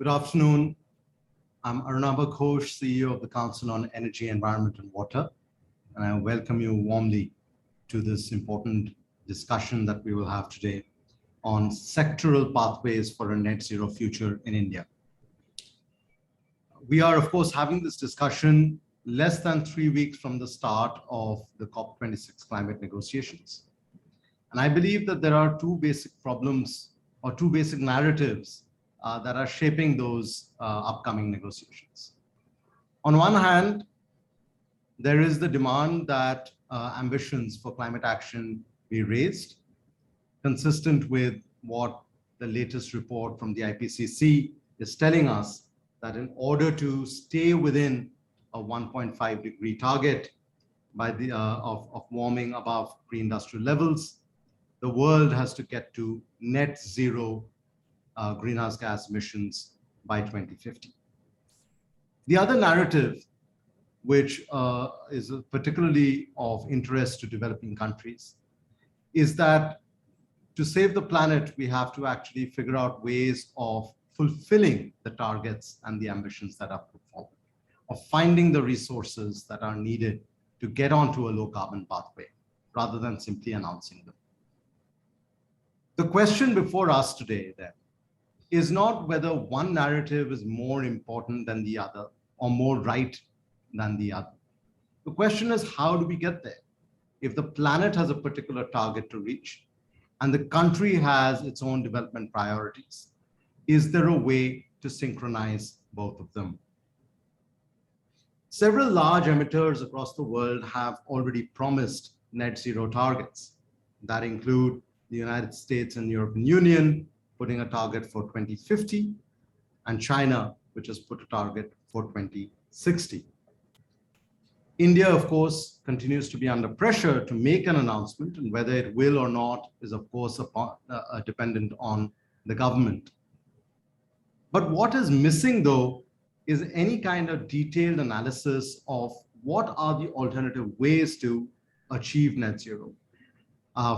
Good afternoon. I'm Arunabha Ghosh, CEO of the Council on Energy, Environment and Water, and I welcome you warmly to this important discussion that we will have today on sectoral pathways for a net zero future in India. We are, of course, having this discussion less than 3 weeks from the start of the COP26 climate negotiations. And I believe that there are two basic problems or two basic narratives that are shaping those upcoming negotiations. On one hand, there is the demand that ambitions for climate action be raised, consistent with what the latest report from the IPCC is telling us, that in order to stay within a 1.5 degree target by the, of warming above pre-industrial levels, the world has to get to net zero greenhouse gas emissions by 2050. The other narrative, which is particularly of interest to developing countries, is that to save the planet, we have to actually figure out ways of fulfilling the targets and the ambitions that are put forward, of finding the resources that are needed to get onto a low carbon pathway, rather than simply announcing them. The question before us today, then, is not whether one narrative is more important than the other or more right than the other. The question is, how do we get there? If the planet has a particular target to reach and the country has its own development priorities, is there a way to synchronize both of them? Several large emitters across the world have already promised net zero targets that include the United States and European Union putting a target for 2050, and China, which has put a target for 2060. India, of course, continues to be under pressure to make an announcement, and whether it will or not is, of course, dependent on the government. But what is missing, though, is any kind of detailed analysis of what are the alternative ways to achieve net zero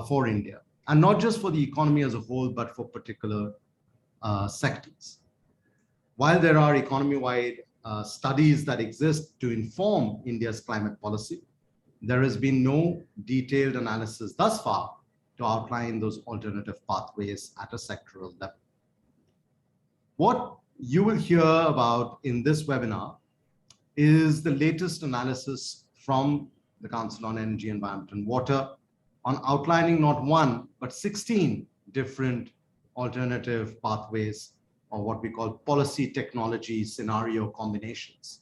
for India. And not just for the economy as a whole, but for particular sectors. While there are economy-wide studies that exist to inform India's climate policy, there has been no detailed analysis thus far to outline those alternative pathways at a sectoral level. What you will hear about in this webinar is the latest analysis from the Council on Energy, Environment and Water on outlining not one, but 16 different alternative pathways, or what we call policy technology scenario combinations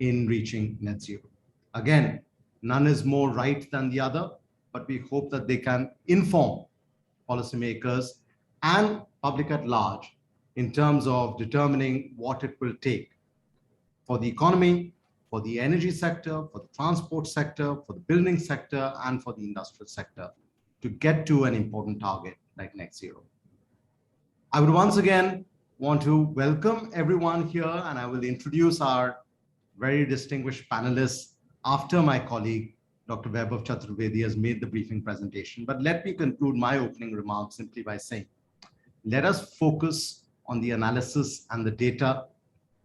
in reaching net zero. Again, none is more right than the other, but we hope that they can inform policymakers and public at large in terms of determining what it will take for the economy, for the energy sector, for the transport sector, for the building sector, and for the industrial sector to get to an important target like net zero. I would once again want to welcome everyone here, and I will introduce our very distinguished panelists after my colleague, Dr. Vaibhav Chaturvedi, has made the briefing presentation. But let me conclude my opening remarks simply by saying, let us focus on the analysis and the data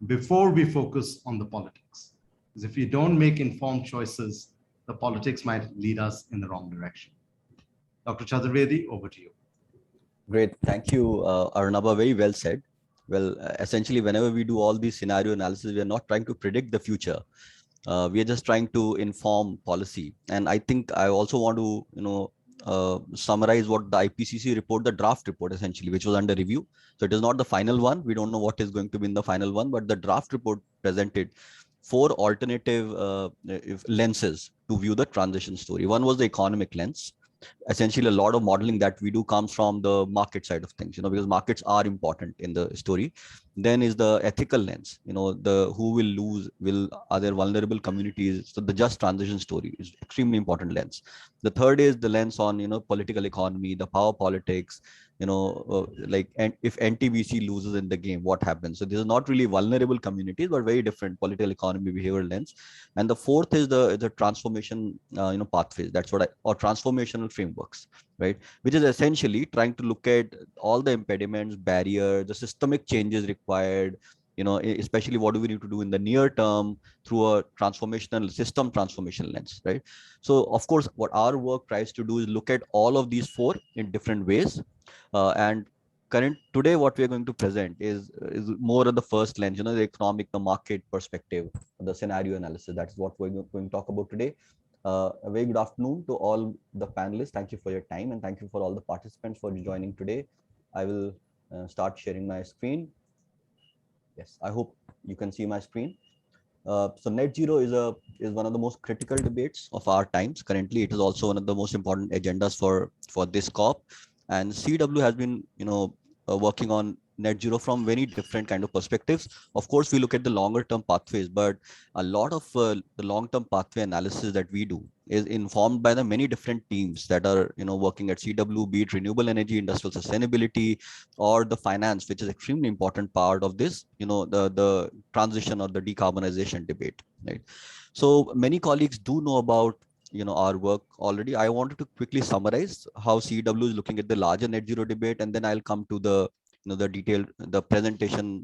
before we focus on the politics. Because if we don't make informed choices, the politics might lead us in the wrong direction. Dr. Chaturvedi, over to you. Great, thank you, Arunabha, very well said. Well, essentially, whenever we do all these scenario analysis, we are not trying to predict the future. We are just trying to inform policy. And I think I also want to, summarize what the IPCC report, the draft report, essentially, which was under review. So it is not the final one. We don't know what is going to be in the final one, but the draft report presented 4 alternative lenses to view the transition story. One was the economic lens. Essentially, a lot of modeling that we do comes from the market side of things, because markets are important in the story. Then is the ethical lens, the who will lose, are there vulnerable communities? So the just transition story is extremely important lens. The third is the lens on, political economy, the power politics, like, and if NTBC loses in the game, what happens? So these are not really vulnerable communities, but very different political economy behavioral lens. And the fourth is the transformation pathways. That's what or transformational frameworks, right? Which is essentially trying to look at all the impediments, barriers, the systemic changes required, especially what do we need to do in the near term through a transformational system transformation lens, right? So of course, what our work tries to do is look at all of these four in different ways. And current today, what we are going to present is more of the first lens, the economic, the market perspective, the scenario analysis. That's what we're going to talk about today. A very good afternoon to all the panelists. Thank you for your time, and thank you for all the participants for joining today. I will start sharing my screen. Yes, I hope you can see my screen. So net zero is one of the most critical debates of our times. Currently, it is also one of the most important agendas for this COP. And CW has been working on net zero from many different kind of perspectives. Of course, we look at the longer term pathways, but a lot of the long term pathway analysis that we do is informed by the many different teams that are working at CW, be it renewable energy, industrial sustainability, or the finance, which is extremely important part of this, the transition or the decarbonization debate, right? So many colleagues do know about our work already. I wanted to quickly summarize how CW is looking at the larger net zero debate, and then I'll come to the the detailed the presentation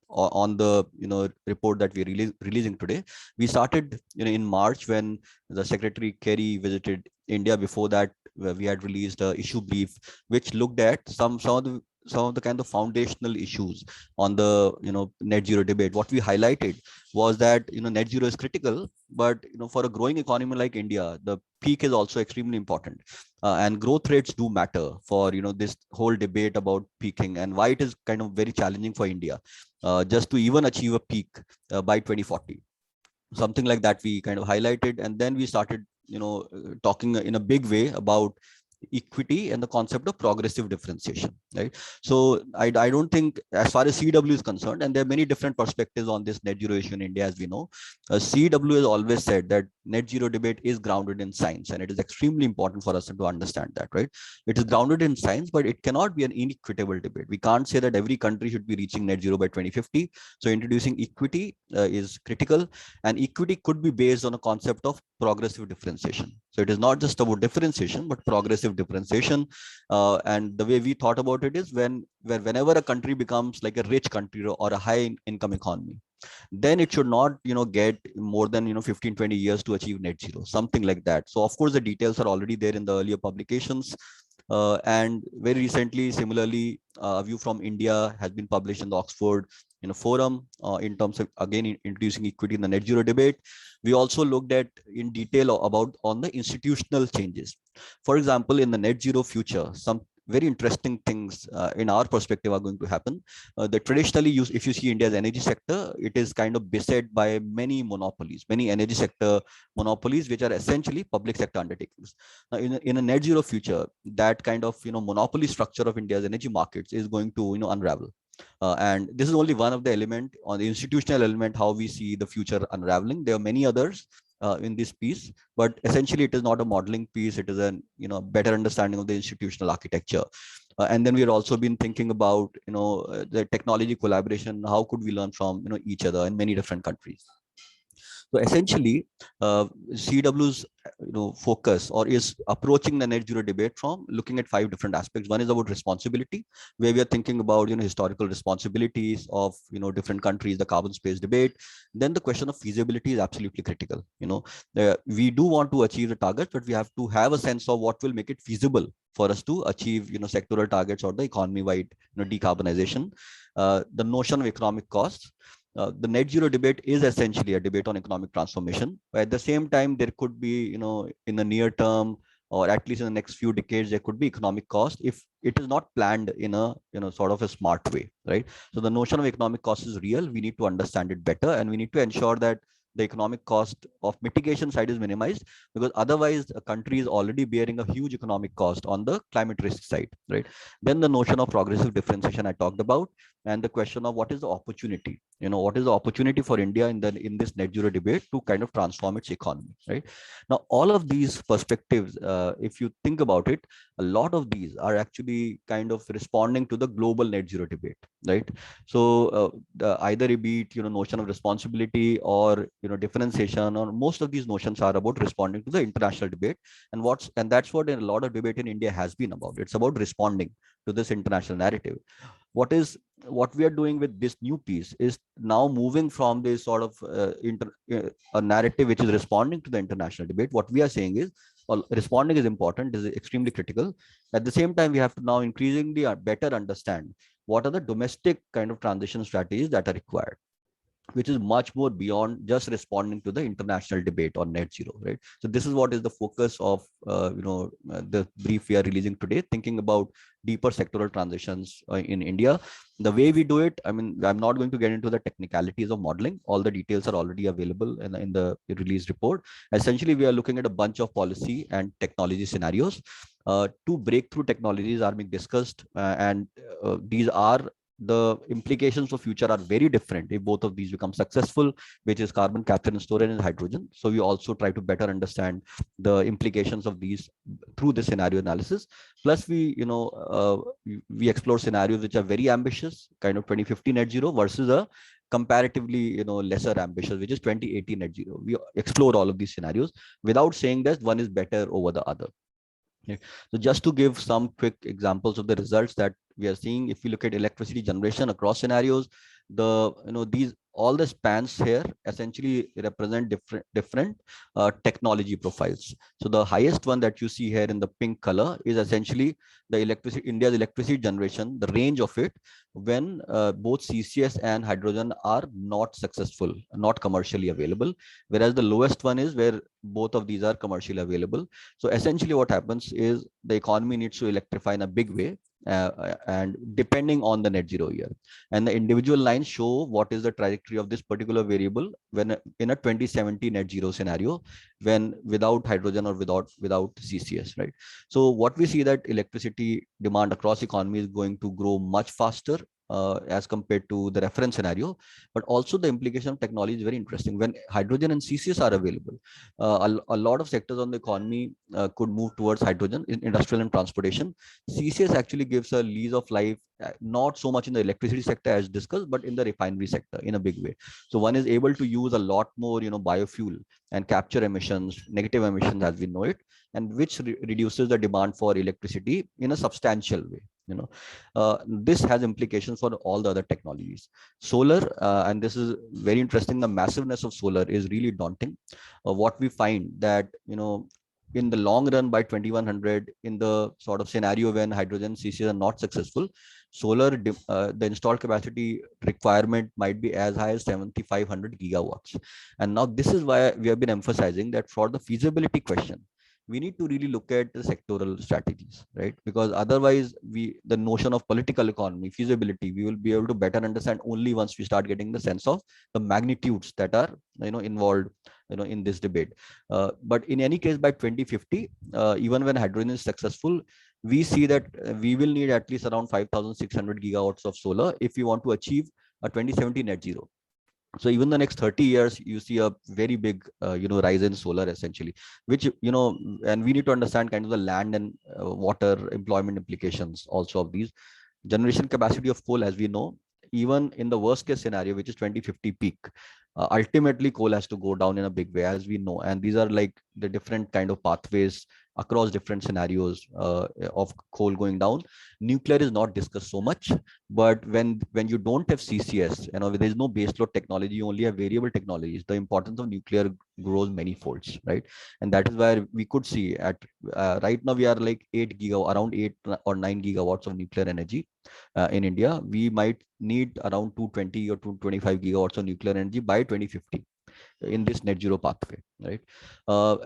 on the report that we're releasing today. We started in March when the Secretary Kerry visited India. Before that, we had released a issue brief which looked at some of the kind of foundational issues on the net zero debate. What we highlighted was that net zero is critical, but for a growing economy like India, the peak is also extremely important, and growth rates do matter for this whole debate about peaking, and why it is kind of very challenging for India just to even achieve a peak by 2040. Something like that we kind of highlighted, and then we started talking in a big way about equity and the concept of progressive differentiation, right? So I don't think, as far as CW is concerned, and there are many different perspectives on this net zero issue in India, as we know, CW has always said that net zero debate is grounded in science, and it is extremely important for us to understand that, right? It is grounded in science, but it cannot be an inequitable debate. We can't say that every country should be reaching net zero by 2050. So introducing equity is critical, and equity could be based on a concept of progressive differentiation. So it is not just about differentiation, but progressive differentiation. And the way we thought about it is whenever a country becomes like a rich country or a high income economy, then it should not get more than 15-20 years to achieve net zero, something like that. So of course the details are already there in the earlier publications. And very recently, similarly, a view from India has been published in the Oxford forum in terms of, again, introducing equity in the net zero debate. We also looked at in detail about on the institutional changes. For example, in the net zero future, some very interesting things in our perspective are going to happen. The traditionally if you see India's energy sector, it is kind of beset by many monopolies, many energy sector monopolies, which are essentially public sector undertakings. Now, in a net zero future, that kind of monopoly structure of India's energy markets is going to unravel. And this is only one of the element on the institutional element, how we see the future unraveling. There are many others in this piece, but essentially it is not a modeling piece. It is a better understanding of the institutional architecture. And then we have also been thinking about the technology collaboration. How could we learn from each other in many different countries? So essentially, CW's focus or is approaching the net zero debate from looking at 5 different aspects. One is about responsibility, where we are thinking about historical responsibilities of different countries, the carbon space debate. Then the question of feasibility is absolutely critical. We do want to achieve the targets, but we have to have a sense of what will make it feasible for us to achieve sectoral targets or the economy-wide decarbonization. The notion of economic costs. The net zero debate is essentially a debate on economic transformation. But at the same time, there could be, in the near term, or at least in the next few decades, there could be economic cost if it is not planned in a, sort of a smart way, right? So the notion of economic cost is real. We need to understand it better, and we need to ensure that the economic cost of mitigation side is minimized, because otherwise a country is already bearing a huge economic cost on the climate risk side, right? Then the notion of progressive differentiation I talked about. and the question of what is the opportunity, what is the opportunity for India in this net zero debate to kind of transform its economy, right? Now, all of these perspectives, if you think about it, a lot of these are actually kind of responding to the global net zero debate, right? So either it be it, notion of responsibility or differentiation, or most of these notions are about responding to the international debate. And that's what a lot of debate in India has been about. It's about responding to this international narrative. What we are doing with this new piece is now moving from this sort of a narrative which is responding to the international debate. What we are saying is, well, responding is important, is extremely critical. At the same time, we have to now increasingly better understand what are the domestic kind of transition strategies that are required, which is much more beyond just responding to the international debate on net zero, right? So this is what is the focus of the brief we are releasing today, thinking about deeper sectoral transitions in India. The way we do it, I mean, I'm not going to get into the technicalities of modeling. All the details are already available in the release report. Essentially, we are looking at a bunch of policy and technology scenarios. Two breakthrough technologies are being discussed, and these are the implications for future are very different if both of these become successful, which is carbon capture and storage and hydrogen. So we also try to better understand the implications of these through the scenario analysis. Plus we explore scenarios which are very ambitious, kind of 2050 net zero, versus a comparatively lesser ambitious, which is 2080 net zero. We explore all of these scenarios without saying that one is better over the other. So just to give some quick examples of the results that we are seeing, if we look at electricity generation across scenarios, these all the spans here essentially represent different technology profiles. So the highest one that you see here in the pink color is essentially the India's electricity generation, the range of it when both CCS and hydrogen are not successful, not commercially available, whereas the lowest one is where both of these are commercially available. So essentially what happens is the economy needs to electrify in a big way, and depending on the net zero year, and the individual lines show what is the trajectory of this particular variable when in a 2070 net zero scenario, when without hydrogen or without CCS, right? So what we see that electricity demand across economy is going to grow much faster as compared to the reference scenario. But also the implication of technology is very interesting. When hydrogen and CCS are available, a lot of sectors on the economy could move towards hydrogen in industrial and transportation. CCS actually gives a lease of life, not so much in the electricity sector as discussed, but in the refinery sector in a big way. So one is able to use a lot more, biofuel and capture emissions, negative emissions as we know it, and which reduces the demand for electricity in a substantial way. This has implications for all the other technologies. Solar, and this is very interesting, the massiveness of solar is really daunting. What we find that in the long run, by 2100, in the sort of scenario when hydrogen CCS are not successful, solar the installed capacity requirement might be as high as 7500 gigawatts. And now this is why we have been emphasizing that for the feasibility question, we need to really look at the sectoral strategies, right? Because otherwise the notion of political economy, feasibility, we will be able to better understand only once we start getting the sense of the magnitudes that are involved in this debate. But in any case, by 2050, even when hydrogen is successful, we see that we will need at least around 5600 gigawatts of solar if we want to achieve a 2070 net zero. So even the next 30 years, you see a very big rise in solar, essentially, which and we need to understand kind of the land and water employment implications also of these. Generation capacity of coal, as we know, even in the worst case scenario, which is 2050 peak, ultimately coal has to go down in a big way, as we know. And these are like the different kind of pathways across different scenarios of coal going down. Nuclear is not discussed so much, but when you don't have CCS, there is no baseload technology, you only have variable technologies, the importance of nuclear grows many folds, right? And that is where we could see at right now we are like around 8 or 9 gigawatts of nuclear energy in India. We might need around 220 or 225 gigawatts of nuclear energy by 2050 in this net zero pathway, right?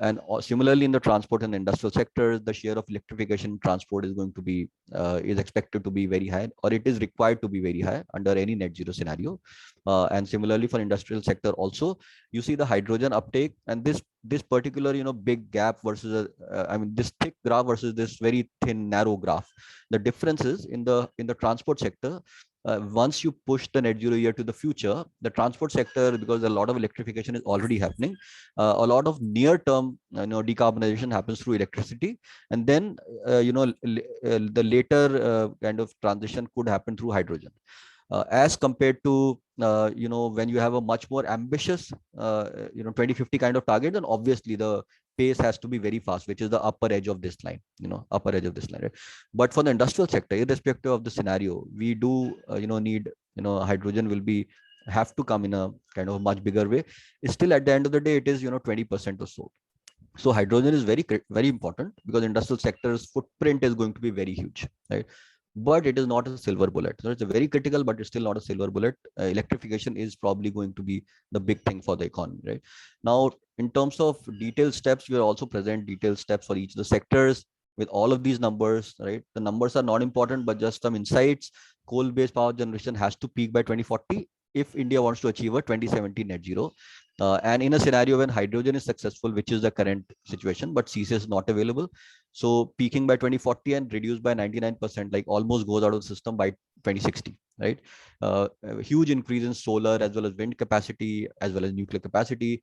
And similarly, in the transport and industrial sectors, the share of electrification in transport is going to be is expected to be very high, or it is required to be very high under any net zero scenario. And similarly for industrial sector also, you see the hydrogen uptake, and this particular big gap versus this thick graph versus this very thin narrow graph. The difference is in the transport sector, once you push the net zero year to the future, the transport sector, because a lot of electrification is already happening, a lot of near term decarbonization happens through electricity, and then the later kind of transition could happen through hydrogen, as compared to when you have a much more ambitious 2050 kind of target, then obviously the pace has to be very fast, which is the upper edge of this line, upper edge of this line, right? But for the industrial sector, irrespective of the scenario, we do need, hydrogen will be have to come in a kind of much bigger way. Still, at the end of the day, it is 20% or so. So hydrogen is very important, because industrial sector's footprint is going to be very huge, right? But it is not a silver bullet. So it's a very critical, but it's still not a silver bullet. Electrification is probably going to be the big thing for the economy, right? Now, in terms of detailed steps, we are also present detailed steps for each of the sectors with all of these numbers, right? The numbers are not important, but just some insights. Coal-based power generation has to peak by 2040 if India wants to achieve a 2070 net zero. And in a scenario when hydrogen is successful, which is the current situation, but CCS is not available, so peaking by 2040 and reduced by 99%, like almost goes out of the system by 2060, right? A huge increase in solar as well as wind capacity, as well as nuclear capacity.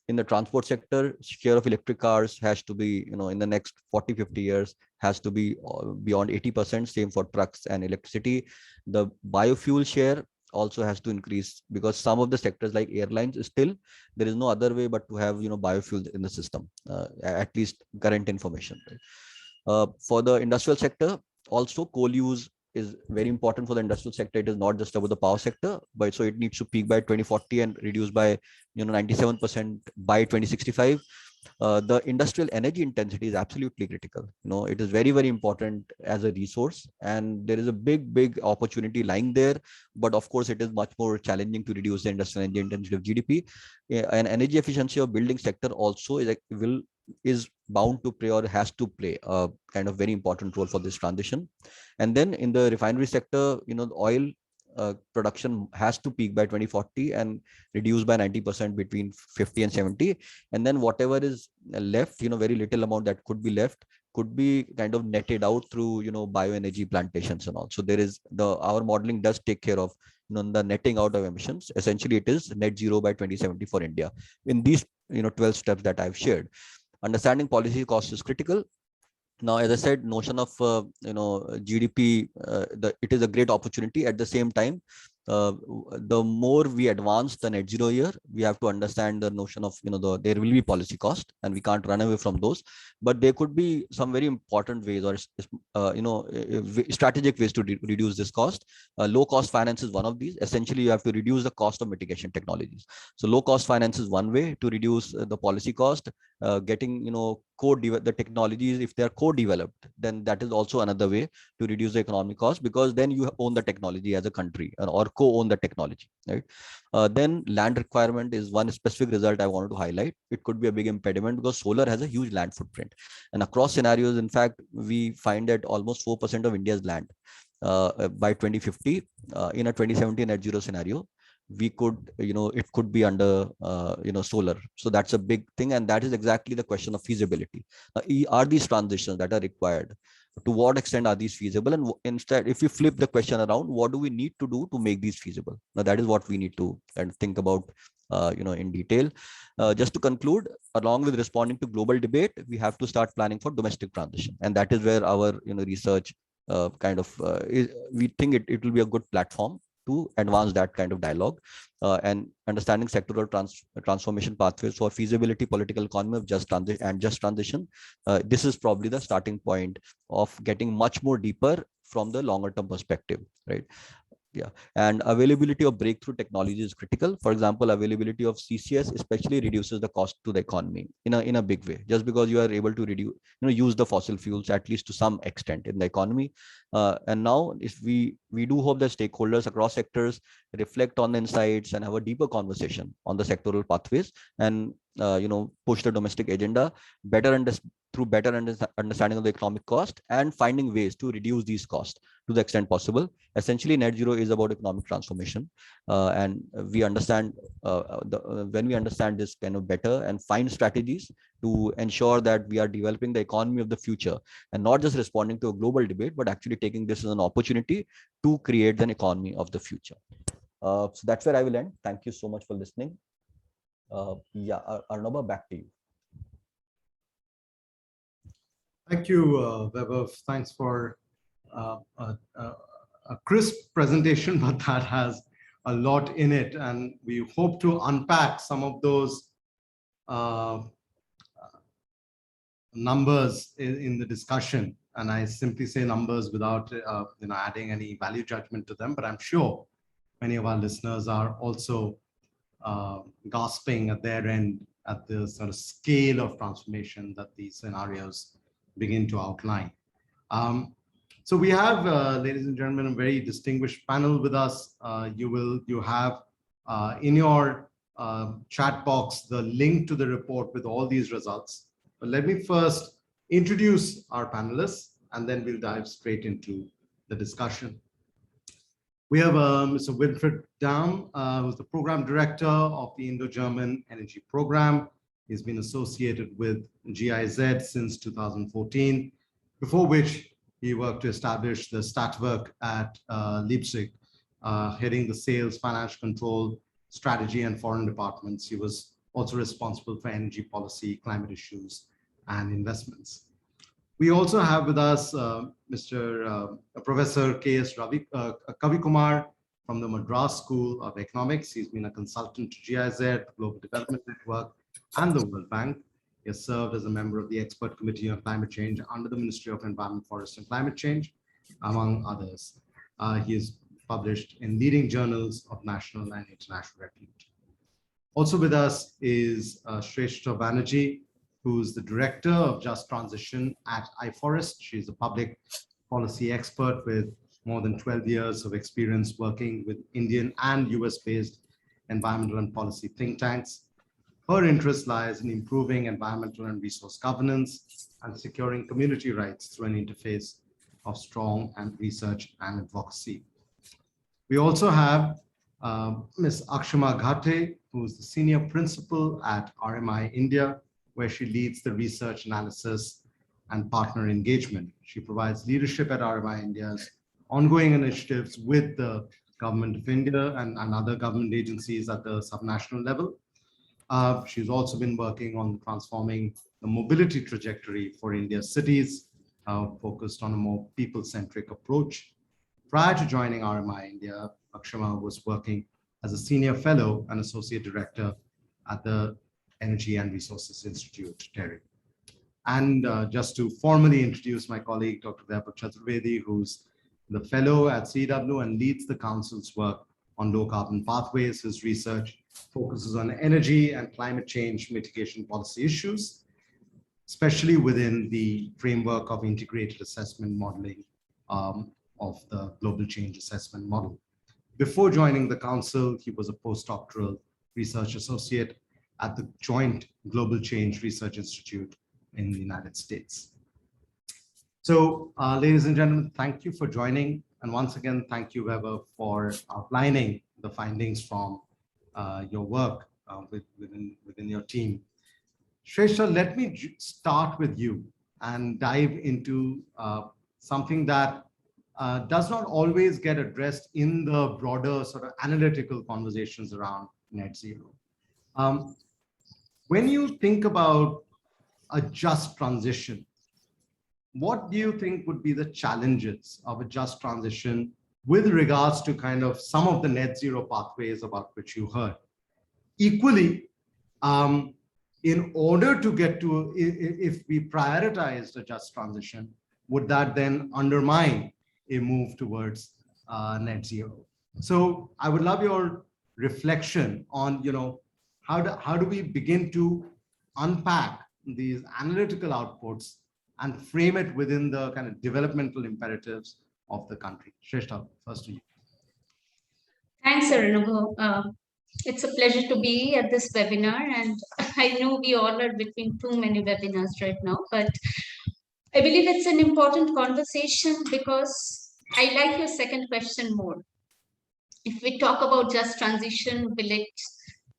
In the transport sector, share of electric cars has to be, in the next 40-50 years, has to be beyond 80%. Same for trucks and electricity. The biofuel share also has to increase, because some of the sectors like airlines, still there is no other way but to have biofuels in the system, at least current information, right? For the industrial sector, also coal use is very important for the industrial sector. It is not just about the power sector, but so it needs to peak by 2040 and reduce by 97% by 2065. The industrial energy intensity is absolutely critical. It is very important as a resource, and there is a big opportunity lying there. But of course, it is much more challenging to reduce the industrial energy intensity of GDP. And energy efficiency of building sector also is bound to play, or has to play, a kind of very important role for this transition. And then in the refinery sector, the oil production has to peak by 2040 and reduce by 90% between 50 and 70. And then whatever is left, very little amount that could be left, could be kind of netted out through bioenergy plantations and all. So there is our modeling does take care of the netting out of emissions. Essentially, it is net zero by 2070 for India in these 12 steps that I've shared. Understanding policy costs is critical. Now, as I said, notion of GDP, it is a great opportunity. At the same time, the more we advance the net zero year, we have to understand the notion of there will be policy cost, and we can't run away from those. But there could be some very important ways, or strategic ways to reduce this cost. Low cost finance is one of these. Essentially, you have to reduce the cost of mitigation technologies. So low cost finance is one way to reduce the policy cost. Getting the technologies, if they are co-developed, then that is also another way to reduce the economic cost, because then you own the technology as a country, or co-own the technology, right? Then land requirement is one specific result I wanted to highlight. It could be a big impediment, because solar has a huge land footprint, and across scenarios, in fact, we find that almost 4% of India's land by 2050, in a 2070 net zero scenario, we could, it could be under, solar. So that's a big thing. And that is exactly the question of feasibility. Are these transitions that are required? To what extent are these feasible? And instead, if we flip the question around, what do we need to do to make these feasible? Now, that is what we need to think about, in detail. Just to conclude, along with responding to global debate, we have to start planning for domestic transition. And that is where our, research we think it will be a good platform to advance that kind of dialogue, and understanding sectoral transformation pathways for feasibility, political economy of just transition. This is probably the starting point of getting much more deeper from the longer term perspective, right? Yeah, and availability of breakthrough technology is critical. For example, availability of CCS especially reduces the cost to the economy in a big way, just because you are able to reduce, use the fossil fuels at least to some extent in the economy. And now, if we do hope that stakeholders across sectors reflect on the insights and have a deeper conversation on the sectoral pathways, and push the domestic agenda, better understand through better understanding of the economic cost and finding ways to reduce these costs to the extent possible. Essentially, net zero is about economic transformation, and we understand when we understand this kind of better and find strategies to ensure that we are developing the economy of the future and not just responding to a global debate, but actually taking this as an opportunity to create an economy of the future. So that's where I will end. Thank you so much for listening. Yeah, Arnaba, back to you. Thank you, Vaibhav. Thanks for a crisp presentation, but that has a lot in it. And we hope to unpack some of those numbers in the discussion. And I simply say numbers without adding any value judgment to them. But I'm sure many of our listeners are also gasping at their end at the sort of scale of transformation that these scenarios begin to outline. So we have, ladies and gentlemen, a very distinguished panel with us. You have in your chat box the link to the report with all these results. But let me first introduce our panelists, and then we'll dive straight into the discussion. We have Mr. Winfried Damm, who's the program director of the Indo-German Energy Program. He's been associated with GIZ since 2014, before which he worked to establish the Stadtwerk at Leipzig, heading the sales, financial control, strategy, and foreign departments. He was also responsible for energy policy, climate issues, and investments. We also have with us Professor Kavi Kumar from the Madras School of Economics. He's been a consultant to GIZ, Global Development Network, and the World Bank. He has served as a member of the Expert Committee on Climate Change under the Ministry of Environment, Forest, and Climate Change, among others. He is published in leading journals of national and international repute. Also with us is Sreshta Banerjee, who's the director of Just Transition at iFOREST. She's a public policy expert with more than 12 years of experience working with Indian and US-based environmental and policy think tanks. Her interest lies in improving environmental and resource governance and securing community rights through an interface of strong and research and advocacy. We also have Ms. Akshima Ghate, who is the senior principal at RMI India, where she leads the research analysis and partner engagement. She provides leadership at RMI India's ongoing initiatives with the Government of India and other government agencies at the subnational level. She's also been working on transforming the mobility trajectory for India's cities, focused on a more people-centric approach. Prior to joining RMI India, Akshima was working as a senior fellow and associate director at the Energy and Resources Institute, TERI. And just to formally introduce my colleague, Dr. Vaibhav Chaturvedi, who's the fellow at CW and leads the council's work on low carbon pathways. His research focuses on energy and climate change mitigation policy issues, especially within the framework of integrated assessment modeling of the global change assessment model. Before joining the council, he was a postdoctoral research associate at the Joint Global Change Research Institute in the United States. So, ladies and gentlemen, thank you for joining. And once again, thank you, Vaibhav, for outlining the findings from your work within your team. Sreshta, let me start with you and dive into something that does not always get addressed in the broader sort of analytical conversations around net zero. When you think about a just transition, what do you think would be the challenges of a just transition with regards to kind of some of the net zero pathways about which you heard? Equally, in order to get to, if we prioritized a just transition, would that then undermine a move towards net zero? So I would love your reflection on, how do we begin to unpack these analytical outputs and frame it within the kind of developmental imperatives of the country? Sreshta, first to you. Thanks, Arnab. It's a pleasure to be at this webinar, and I know we all are between too many webinars right now, but I believe it's an important conversation because I like your second question more. If we talk about just transition, will it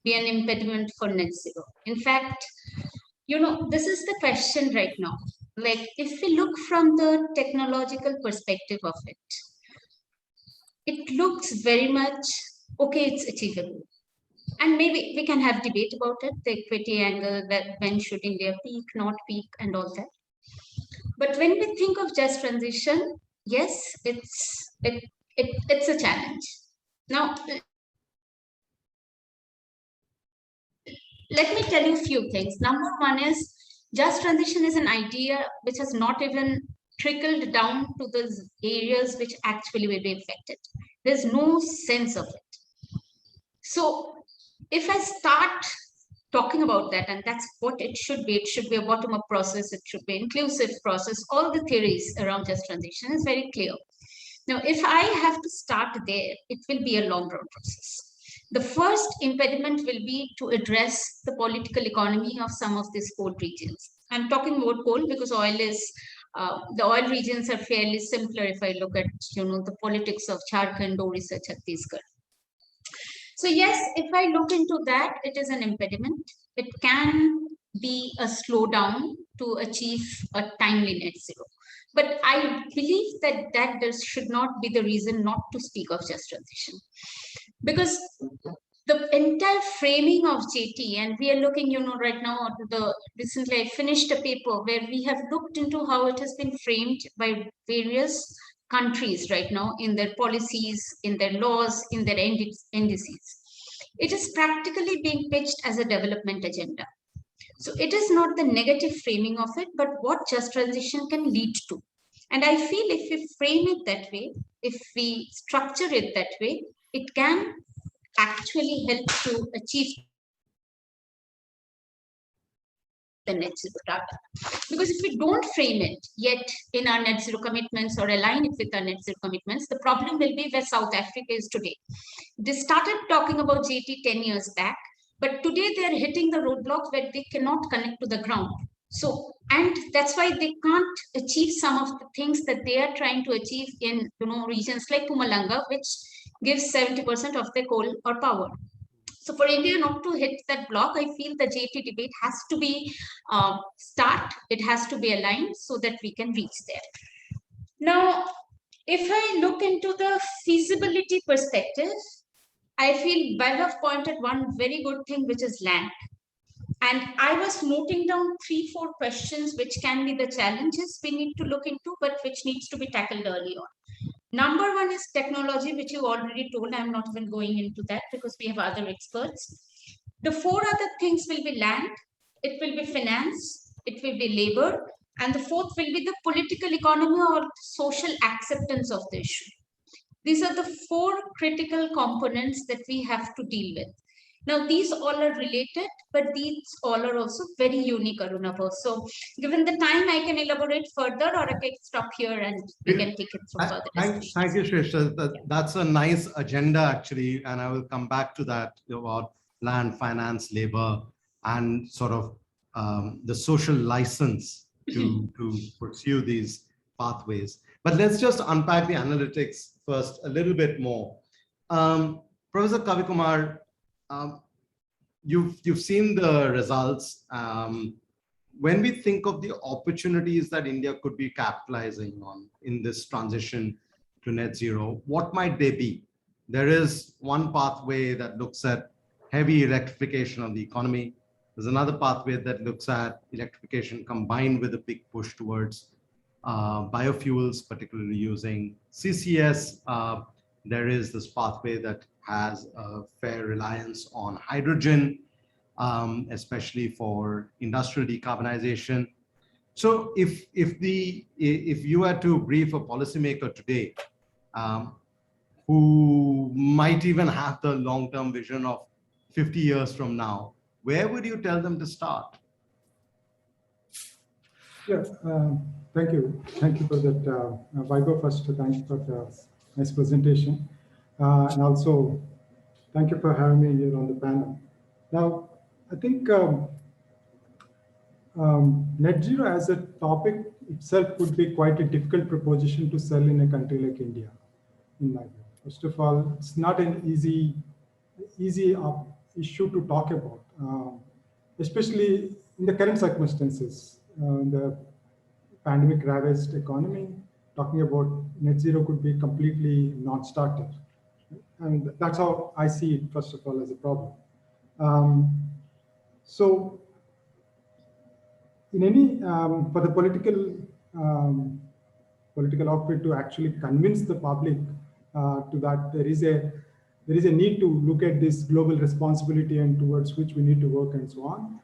be an impediment for net zero? In fact, this is the question right now. Like, if we look from the technological perspective of it, it looks very much, okay, it's achievable. And maybe we can have debate about it, the equity angle, that when should India peak, not peak, and all that. But when we think of just transition, yes, it's a challenge. Now, let me tell you a few things. Number one is just transition is an idea which has not even trickled down to the areas which actually will be affected. There's no sense of it. So if I start talking about that, and that's what it should be a bottom-up process, it should be an inclusive process. All the theories around just transition is very clear. Now, if I have to start there, it will be a long-run process. The first impediment will be to address the political economy of some of these coal regions. I'm talking about coal because oil is, the oil regions are fairly simpler if I look at, the politics of Jharkhand, Odisha, Chhattisgarh. So yes, if I look into that, it is an impediment. It can be a slowdown to achieve a timely net zero. But I believe that there should not be the reason not to speak of just transition. Because the entire framing of JT, and we are looking, right now, recently I finished a paper where we have looked into how it has been framed by various countries right now in their policies, in their laws, in their indices. It is practically being pitched as a development agenda. So it is not the negative framing of it, but what just transition can lead to. And I feel if we frame it that way, if we structure it that way, it can actually help to achieve the net zero target. Because if we don't frame it yet in our net zero commitments or align it with our net zero commitments, the problem will be where South Africa is today. They started talking about JT 10 years back, but today they are hitting the roadblock where they cannot connect to the ground. So, and that's why they can't achieve some of the things that they are trying to achieve in regions like Pumalanga, which gives 70% of their coal or power. So for India not to hit that block, I feel the JT debate has to be it has to be aligned so that we can reach there. Now, if I look into the feasibility perspective, I feel Vaibhav pointed one very good thing, which is land. And I was noting down 3-4 questions which can be the challenges we need to look into, but which needs to be tackled early on. Number one is technology, which you already told. I'm not even going into that because we have other experts. The 4 other things will be land, it will be finance, it will be labor, and the 4th will be the political economy or social acceptance of the issue. These are the 4 critical components that we have to deal with. Now, these all are related, but these all are also very unique, Arunabha. So, given the time, I can elaborate further, or I can stop here and we can take it from further discussions. Thank you, Sreshta. That's a nice agenda, actually, and I will come back to that about land, finance, labor, and sort of the social license to pursue these pathways. But let's just unpack the analytics first a little bit more. Professor Kavi Kumar, you've seen the results. When we think of the opportunities that India could be capitalizing on in this transition to net zero, what might they be? There is one pathway that looks at heavy electrification of the economy. There's another pathway that looks at electrification combined with a big push towards biofuels, particularly using CCS. There is this pathway that has a fair reliance on hydrogen, especially for industrial decarbonization. So if you had to brief a policymaker today, who might even have the long-term vision of 50 years from now, where would you tell them to start? Yeah, thank you. Thank you for that. Vaibhav, first, thank you for the nice presentation. And also, thank you for having me here on the panel. Now, I think net zero as a topic itself would be quite a difficult proposition to sell in a country like India, in my view. First of all, it's not an easy issue to talk about, especially in the current circumstances. The pandemic ravaged economy, talking about net zero could be completely non-starter. And that's how I see it, first of all, as a problem. So in any, for the political outfit to actually convince the public to that there is a need to look at this global responsibility and towards which we need to work and so on.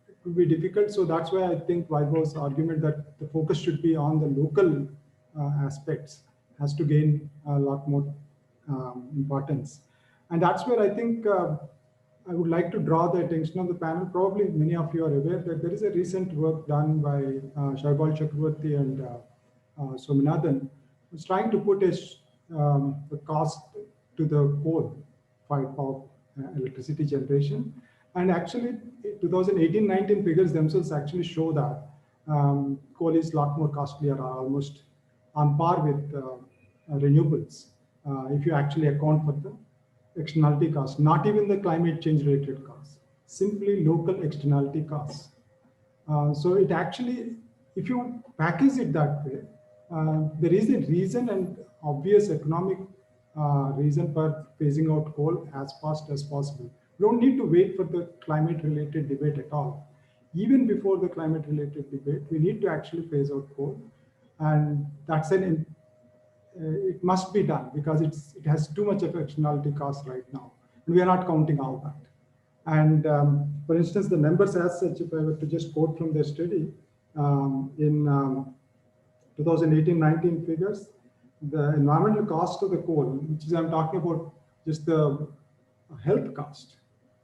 It will be difficult. So that's why I think Vaibhav's argument that the focus should be on the local aspects has to gain a lot more importance. And that's where I think I would like to draw the attention of the panel. Probably many of you are aware that there is a recent work done by Shaibal Chakravarti and Somanathan, who's trying to put the cost to the coal-fired power electricity generation. And actually, 2018-19 figures themselves actually show that coal is a lot more costly, or almost on par with renewables, if you actually account for the externality costs, not even the climate change related costs, simply local externality costs. So it actually, if you package it that way, there is a reason and obvious economic reason for phasing out coal as fast as possible. We don't need to wait for the climate related debate at all. Even before the climate related debate, we need to actually phase out coal. And that's it must be done because it has too much of externality cost right now. And we are not counting all that. And for instance, the numbers as such, if I were to just quote from the study, in 2018-19 figures, the environmental cost of the coal, which is I'm talking about just the health cost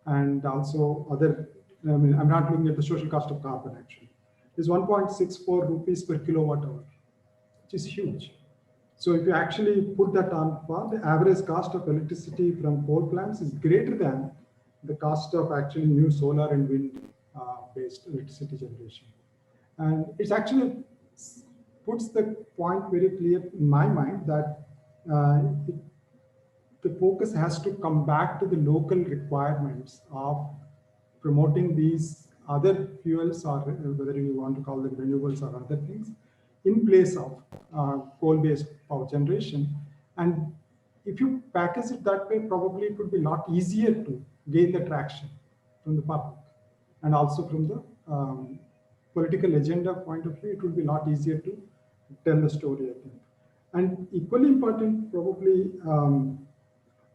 and also other, I mean, I'm not looking at the social cost of carbon actually, is 1.64 rupees per kilowatt hour, which is huge. So if you actually put that on par, the average cost of electricity from coal plants is greater than the cost of actually new solar and wind based electricity generation. And it's actually puts the point very clear in my mind that the focus has to come back to the local requirements of promoting these other fuels, or whether you want to call them renewables or other things, in place of coal-based power generation. And if you package it that way, probably it would be a lot easier to gain the traction from the public and also from the political agenda point of view. It would be a lot easier to tell the story, I think. And equally important, probably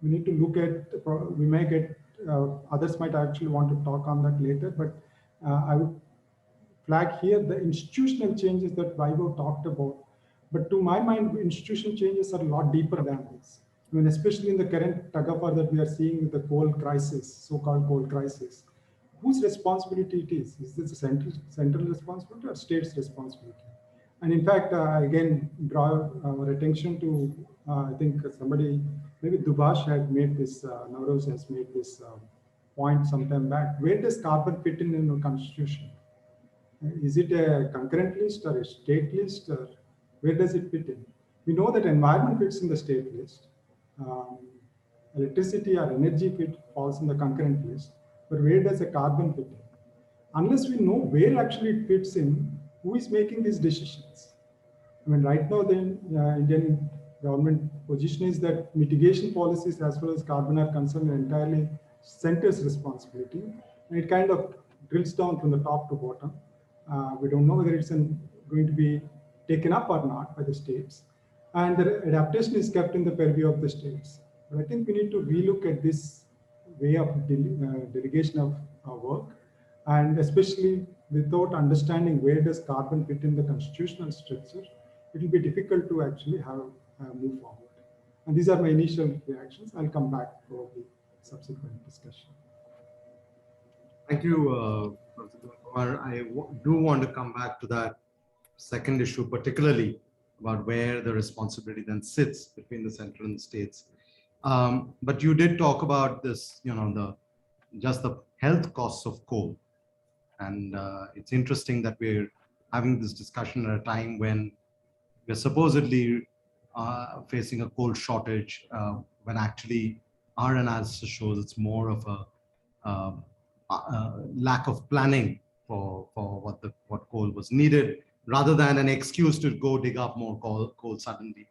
we need to look at, we may get, others might actually want to talk on that later, but I would flag here the institutional changes that Vaibhav talked about. But to my mind, institutional changes are a lot deeper than this. I mean, especially in the current tug of war that we are seeing with the coal crisis, so-called coal crisis, whose responsibility it is? Is this a central responsibility or state's responsibility? And in fact, again, draw our attention to, I think somebody, maybe Dubhash had made this, Navroz has made this point sometime back. Where does carbon fit in the constitution? Is it a concurrent list or a state list, or where does it fit in? We know that environment fits in the state list. Electricity or energy falls in the concurrent list, but where does the carbon fit in? Unless we know where actually it fits in, who is making these decisions? I mean, right now the Indian government position is that mitigation policies as well as carbon are concerned are entirely center's responsibility. And it kind of drills down from the top to bottom. We don't know whether it's going to be taken up or not by the states. And the adaptation is kept in the purview of the states. But I think we need to relook at this way of delegation of work, and especially without understanding where does carbon fit in the constitutional structure, it will be difficult to actually have move forward. And these are my initial reactions. I'll come back for the subsequent discussion. Thank you, Professor Kumar. I do want to come back to that second issue, particularly about where the responsibility then sits between the central and the states. But you did talk about this, just the health costs of coal. And it's interesting that we're having this discussion at a time when we're supposedly facing a coal shortage, when actually our analysis shows it's more of a lack of planning for what coal was needed, rather than an excuse to go dig up more coal suddenly.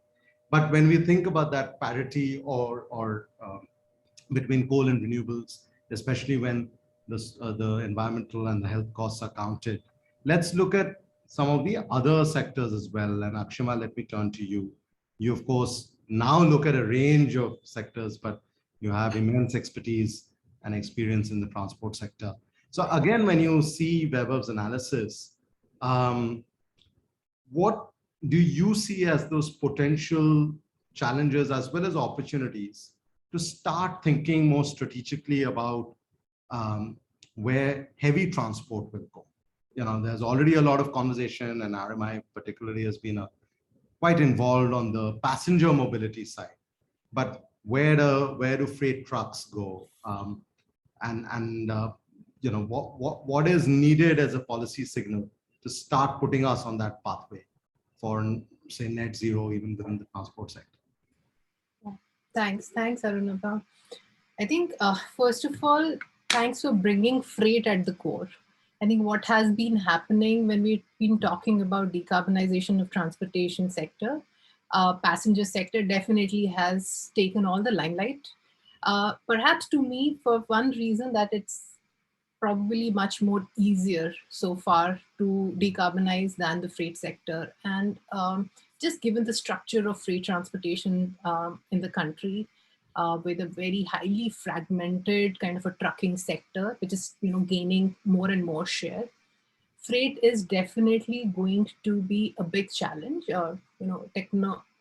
But when we think about that parity or between coal and renewables, especially when the environmental and the health costs are counted, let's look at some of the other sectors as well. And Akshima, let me turn to you. You, of course, now look at a range of sectors, but you have immense expertise and experience in the transport sector. So again, when you see Vaibhav's analysis, what do you see as those potential challenges as well as opportunities to start thinking more strategically about where heavy transport will go? You know, there's already a lot of conversation, and RMI particularly has been quite involved on the passenger mobility side. But where do freight trucks go? And you know, what is needed as a policy signal to start putting us on that pathway for, say, net zero even within the transport sector? Thanks, Arunabha. I think first of all, thanks for bringing freight at the core. I think what has been happening when we've been talking about decarbonization of transportation sector, passenger sector definitely has taken all the limelight. Perhaps to me, for one reason that it's probably much more easier so far to decarbonize than the freight sector. And just given the structure of freight transportation in the country, with a very highly fragmented kind of a trucking sector, which is gaining more and more share, freight is definitely going to be a big challenge,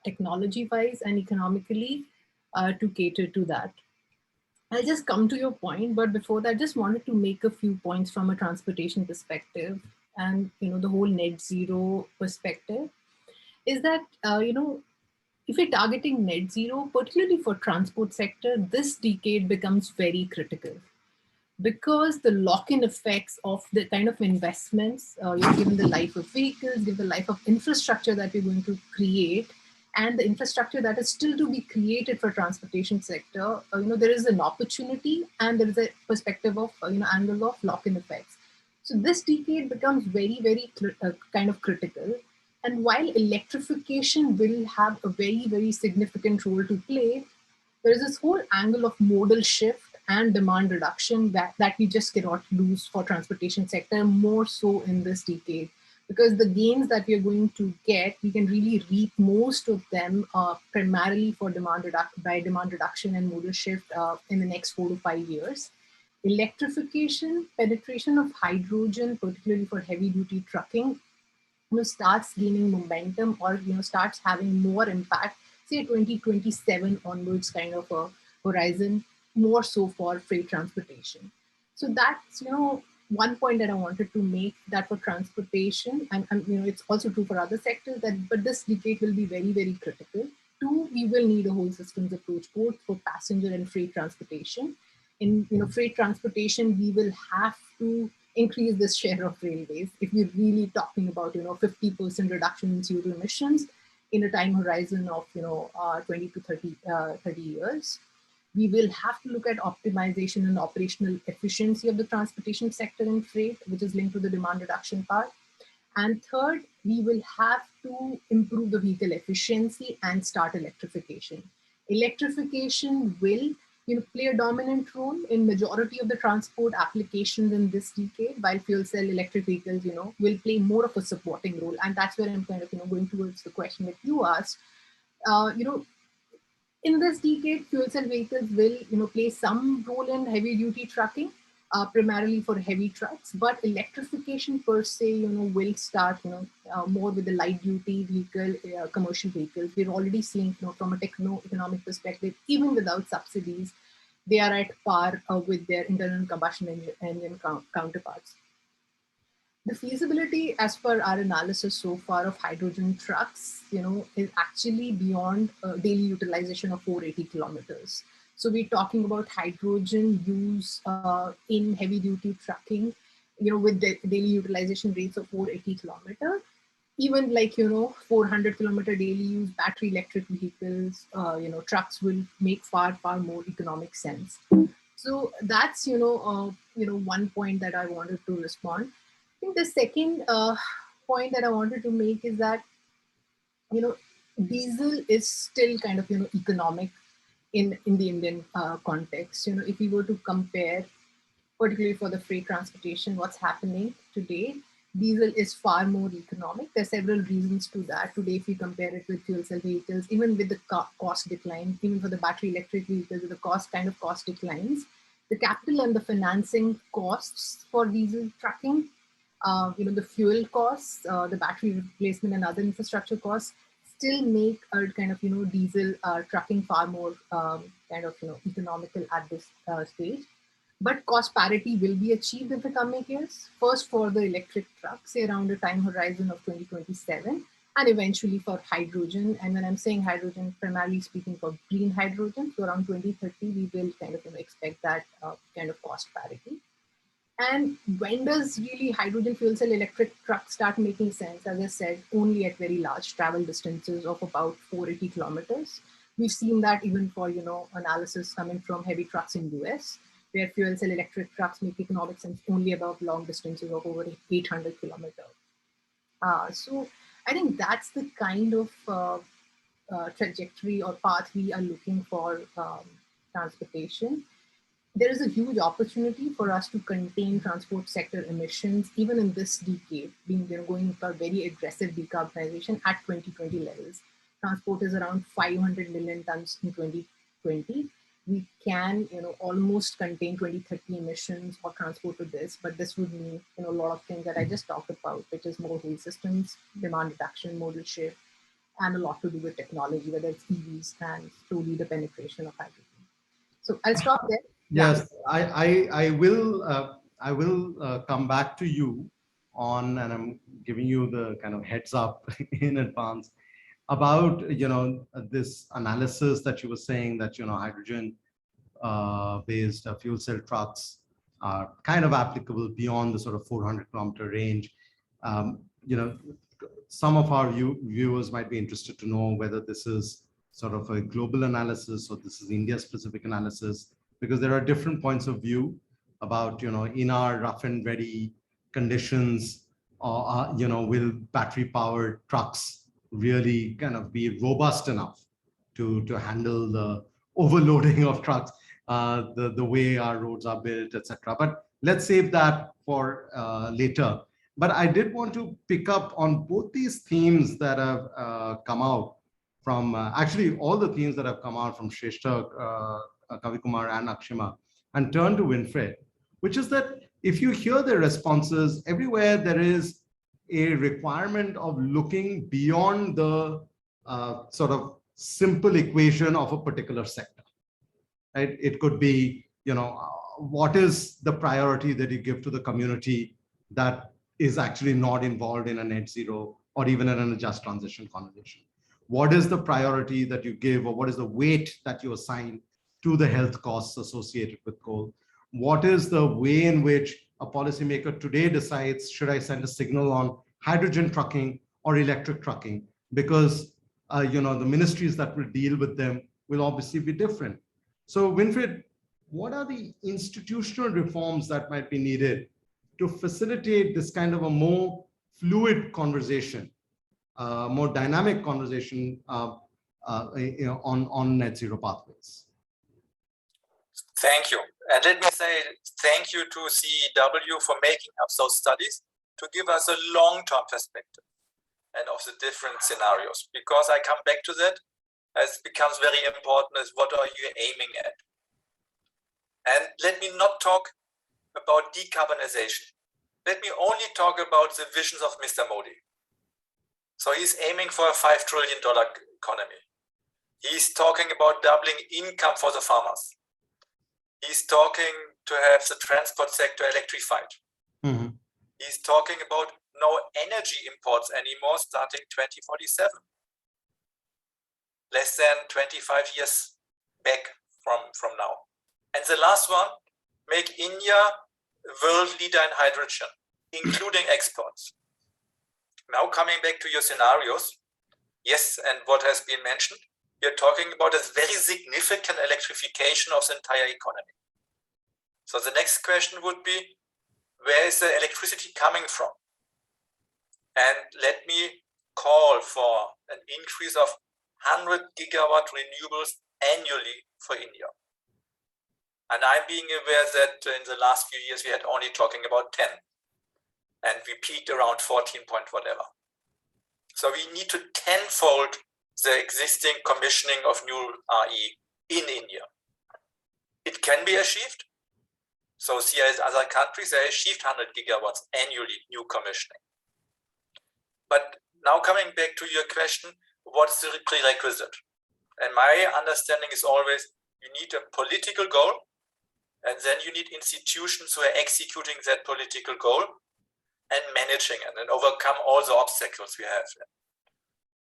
technology-wise and economically, to cater to that. I'll just come to your point, but before that, I just wanted to make a few points from a transportation perspective and the whole net zero perspective. Is that if you're targeting net zero, particularly for transport sector, this decade becomes very critical, because the lock-in effects of the kind of investments, given the life of vehicles, given the life of infrastructure that we're going to create, and the infrastructure that is still to be created for transportation sector, there is an opportunity and there is a perspective of, angle of lock-in effects. So this decade becomes very, very kind of critical. And while electrification will have a very, very significant role to play, there is this whole angle of modal shift and demand reduction that we just cannot lose for transportation sector, more so in this decade. Because the gains that we are going to get, we can really reap most of them primarily for demand reduction and modal shift in the next 4 to 5 years. Electrification, penetration of hydrogen, particularly for heavy duty trucking, starts gaining momentum, or starts having more impact, say 2027 onwards kind of a horizon, more so for freight transportation. So that's one point that I wanted to make, that for transportation, and it's also true for other sectors, but this decade will be very, very critical. Two, we will need a whole systems approach both for passenger and freight transportation. In freight transportation, we will have to increase this share of railways if we're really talking about 50% reduction in CO2 emissions in a time horizon of 20 to 30 years. We will have to look at optimization and operational efficiency of the transportation sector and freight, which is linked to the demand reduction part. And third, we will have to improve the vehicle efficiency and start electrification. Electrification will play a dominant role in majority of the transport applications in this decade, while fuel cell electric vehicles, will play more of a supporting role. And that's where I'm kind of, going towards the question that you asked. In this decade, fuel cell vehicles will, play some role in heavy duty trucking, primarily for heavy trucks, but electrification per se, will start, more with the light duty vehicle, commercial vehicles. We're already seeing, from a techno-economic perspective, even without subsidies, they are at par with their internal combustion engine counterparts. The feasibility, as per our analysis so far of hydrogen trucks, is actually beyond daily utilization of 480 kilometers. So we're talking about hydrogen use in heavy duty trucking with the daily utilization rates of 480 kilometers, even 400 kilometer daily use battery electric vehicles, trucks will make far more economic sense. So that's one point that I wanted to respond. I think the second point that I wanted to make is that diesel is still kind of economic in the Indian context. If we were to compare, particularly for the freight transportation, what's happening today, diesel is far more economic. There are several reasons to that. Today, if we compare it with fuel cell vehicles, even with the cost decline, even for the battery electric vehicles, the cost declines, the capital and the financing costs for diesel trucking, the fuel costs, the battery replacement and other infrastructure costs still make a kind of, diesel trucking far more economical at this stage. But cost parity will be achieved in the coming years. First for the electric trucks, say around a time horizon of 2027, and eventually for hydrogen. And when I'm saying hydrogen, primarily speaking for green hydrogen, so around 2030, we will kind of expect that kind of cost parity. And when does really hydrogen fuel cell electric trucks start making sense? As I said, only at very large travel distances of about 480 kilometers. We've seen that even for, analysis coming from heavy trucks in US, where fuel cell electric trucks make economic sense only above long distances of over 800 kilometers. So I think that's the kind of trajectory or path we are looking for transportation. There is a huge opportunity for us to contain transport sector emissions, even in this decade, going for very aggressive decarbonization at 2020 levels. Transport is around 500 million tons in 2020. We can, almost contain 2030 emissions of transport with this, but this would mean, a lot of things that I just talked about, which is more whole systems, demand reduction, modal shift, and a lot to do with technology, whether it's EVs and slowly the penetration of hydrogen. So I'll stop there. Yes, I will come back to you on, and I'm giving you the kind of heads up in advance about this analysis that you were saying that hydrogen based fuel cell trucks are kind of applicable beyond the sort of 400 kilometer range. Some of our viewers might be interested to know whether this is sort of a global analysis or this is India specific analysis, because there are different points of view about in our rough and ready conditions, will battery powered trucks really kind of be robust enough to handle the overloading of trucks, the way our roads are built, etc. But let's save that for later. But I did want to pick up on both these themes that have come out from, actually all the themes that have come out from Sreshta, Kavi Kumar and Akshima, and turn to Winfried, which is that if you hear their responses, everywhere there is a requirement of looking beyond the sort of simple equation of a particular sector. Right? It could be, what is the priority that you give to the community that is actually not involved in a net zero or even in a just transition conversation? What is the priority that you give, or what is the weight that you assign to the health costs associated with coal? What is the way in which a policymaker today decides, should I send a signal on hydrogen trucking or electric trucking? Because the ministries that will deal with them will obviously be different. So Winfried, what are the institutional reforms that might be needed to facilitate this kind of a more fluid conversation, more dynamic conversation on net zero pathways? Thank you. And let me say thank you to CEW for making up those studies to give us a long-term perspective and of the different scenarios. Because I come back to that, as it becomes very important, is what are you aiming at? And let me not talk about decarbonization. Let me only talk about the visions of Mr. Modi. So he's aiming for a $5 trillion economy. He's talking about doubling income for the farmers. He's talking to have the transport sector electrified. Mm-hmm. He's talking about no energy imports anymore starting 2047. Less than 25 years back from now. And the last one, make India world leader in hydrogen, including exports. Now coming back to your scenarios, yes, and what has been mentioned, we are talking about a very significant electrification of the entire economy. So the next question would be, where is the electricity coming from? And let me call for an increase of 100 gigawatt renewables annually for India. And I'm being aware that in the last few years, we had only talking about 10. And we peaked around 14 point whatever. So we need to tenfold the existing commissioning of new RE in India. It can be achieved. So see, as other countries, they achieved 100 gigawatts annually, new commissioning. But now coming back to your question, what's the prerequisite? And my understanding is always you need a political goal, and then you need institutions who are executing that political goal and managing it and overcome all the obstacles we have.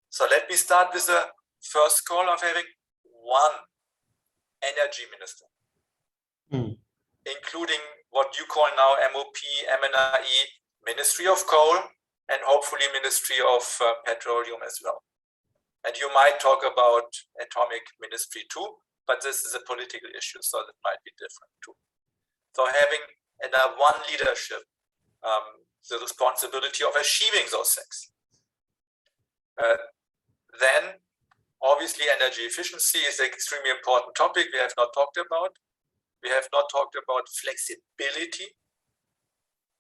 So let me start with the first goal of having one energy minister, including what you call now MOP, MNRE, Ministry of Coal, and hopefully Ministry of Petroleum as well. And you might talk about Atomic Ministry too, but this is a political issue, so that might be different too. So having one leadership, the responsibility of achieving those things. Then, obviously, energy efficiency is an extremely important topic we have not talked about. We have not talked about flexibility,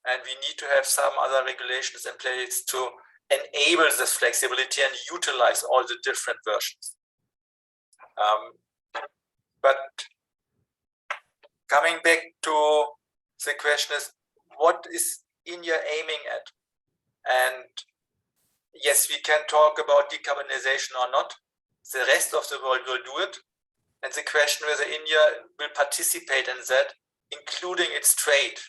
and we need to have some other regulations in place to enable this flexibility and utilize all the different versions. But coming back to the question is, what is India aiming at? And yes, we can talk about decarbonization or not. The rest of the world will do it. And the question whether India will participate in that, including its trade.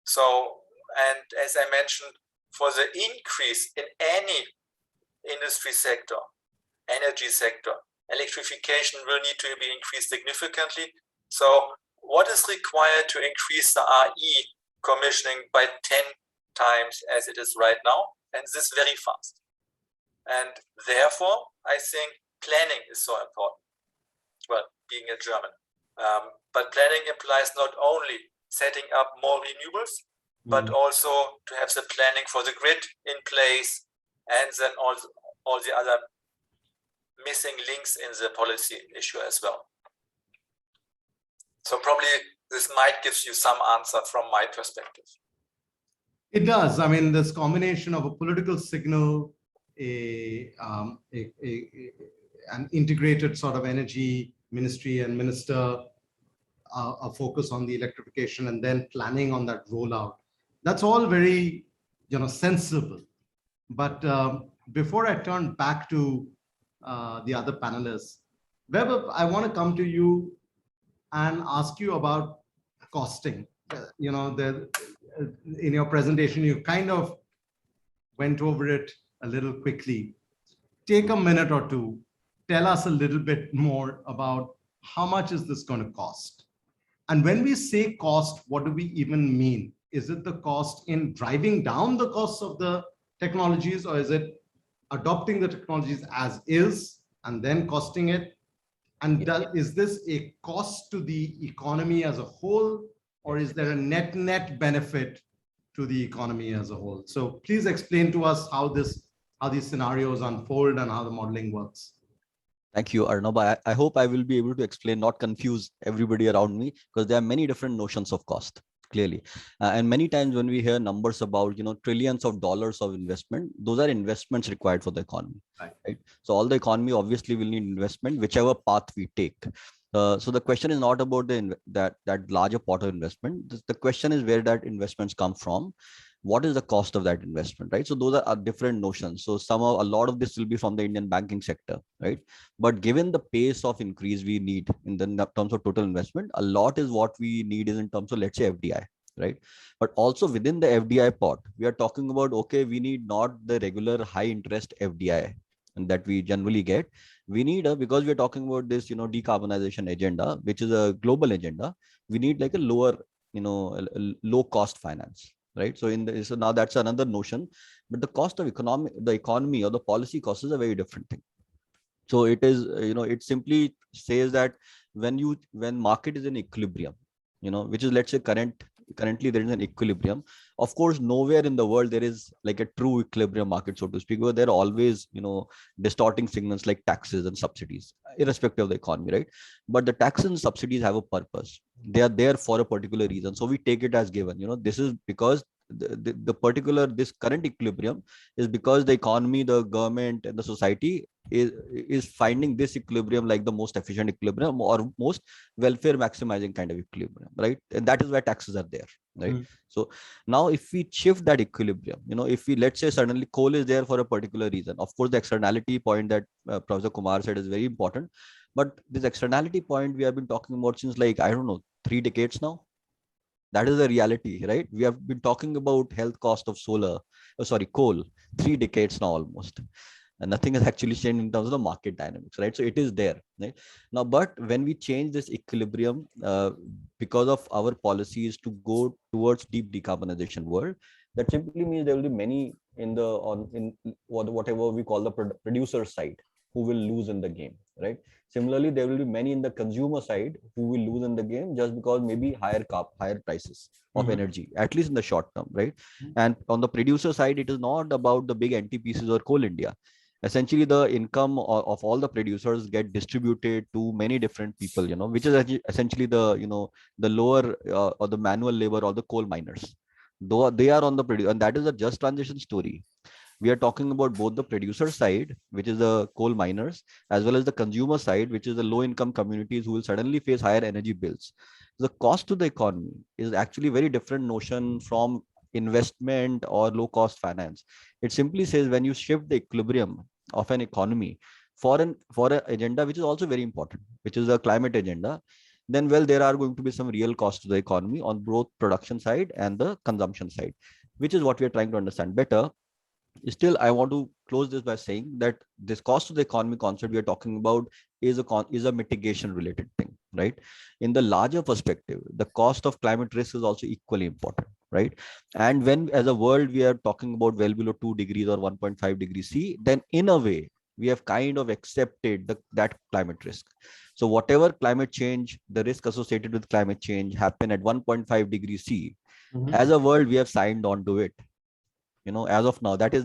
So, and as I mentioned, for the increase in any industry sector, energy sector, electrification will need to be increased significantly. So what is required to increase the RE commissioning by 10 times as it is right now? And this very fast. And therefore, I think planning is so important. Well, being a German. But planning implies not only setting up more renewables, but also to have the planning for the grid in place, and then all the other missing links in the policy issue as well. So probably this might give you some answer from my perspective. It does. I mean, this combination of a political signal, an integrated sort of energy ministry and minister, a focus on the electrification, and then planning on that rollout. That's all very, sensible. But before I turn back to the other panelists, Webber, I want to come to you and ask you about costing. In your presentation, you kind of went over it a little quickly. Take a minute or two, tell us a little bit more about how much is this going to cost? And when we say cost, what do we even mean? Is it the cost in driving down the costs of the technologies, or is it adopting the technologies as is and then costing it? And is this a cost to the economy as a whole, or is there a net benefit to the economy as a whole? So please explain to us how these scenarios unfold and how the modeling works. Thank you, Arnab. I hope I will be able to explain, not confuse everybody around me, because there are many different notions of cost, clearly. And many times when we hear numbers about, trillions of dollars of investment, those are investments required for the economy. Right? So all the economy obviously will need investment, whichever path we take. So the question is not about that larger pot of investment. The question is where that investments come from. What is the cost of that investment, right? So those are different notions. So a lot of this will be from the Indian banking sector, right? But given the pace of increase we need in terms of total investment, a lot is what we need is in terms of, let's say, FDI, right? But also within the FDI pot, we are talking about, okay, we need not the regular high interest FDI, and that we generally get. We need because we're talking about this, decarbonization agenda, which is a global agenda. We need like a lower, low cost finance, right? So now that's another notion, but the cost of the economy or the policy cost is a very different thing. So it is, it simply says that when market is in equilibrium, which is, let's say, currently there is an equilibrium. Of course, nowhere in the world there is like a true equilibrium market, so to speak, where there are always, distorting signals like taxes and subsidies, irrespective of the economy, right? But the taxes and subsidies have a purpose. They are there for a particular reason. So we take it as given, this is because the particular, this current equilibrium is because the economy, the government, and the society is finding this equilibrium like the most efficient equilibrium or most welfare maximizing kind of equilibrium, right? And that is why taxes are there, right? So now if we shift that equilibrium, if we, let's say, suddenly coal is there for a particular reason, of course the externality point that Professor Kumar said is very important, but this externality point we have been talking about since, like, I don't know, 3 decades now. That is the reality, right? We have been talking about health cost of coal 3 decades now almost, and nothing has actually changed in terms of the market dynamics, right? So it is there, right? Now, but when we change this equilibrium because of our policies to go towards deep decarbonization world, that simply means there will be many in whatever we call the producer side who will lose in the game, right? Similarly, there will be many in the consumer side who will lose in the game just because maybe higher prices of energy, at least in the short term, right? And on the producer side, it is not about the big NTPCs or Coal India. Essentially, the income of all the producers get distributed to many different people, which is essentially the lower or the manual labor or the coal miners. Though they are on the producer, and that is a just transition story. We are talking about both the producer side, which is the coal miners, as well as the consumer side, which is the low income communities who will suddenly face higher energy bills. The cost to the economy is actually very different notion from investment or low cost finance. It simply says when you shift the equilibrium of an economy for an agenda which is also very important, which is the climate agenda, then, well, there are going to be some real cost to the economy on both production side and the consumption side, which is what we are trying to understand better. Still, I want to close this by saying that this cost to the economy concept we are talking about is a mitigation related thing, right? In the larger perspective, the cost of climate risk is also equally important, right? And when, as a world, we are talking about well below 2 degrees or 1.5 degrees C, then in a way we have kind of accepted that climate risk. So whatever climate change, the risk associated with climate change happen at 1.5 degrees C, as a world, we have signed on to it. As of now, that is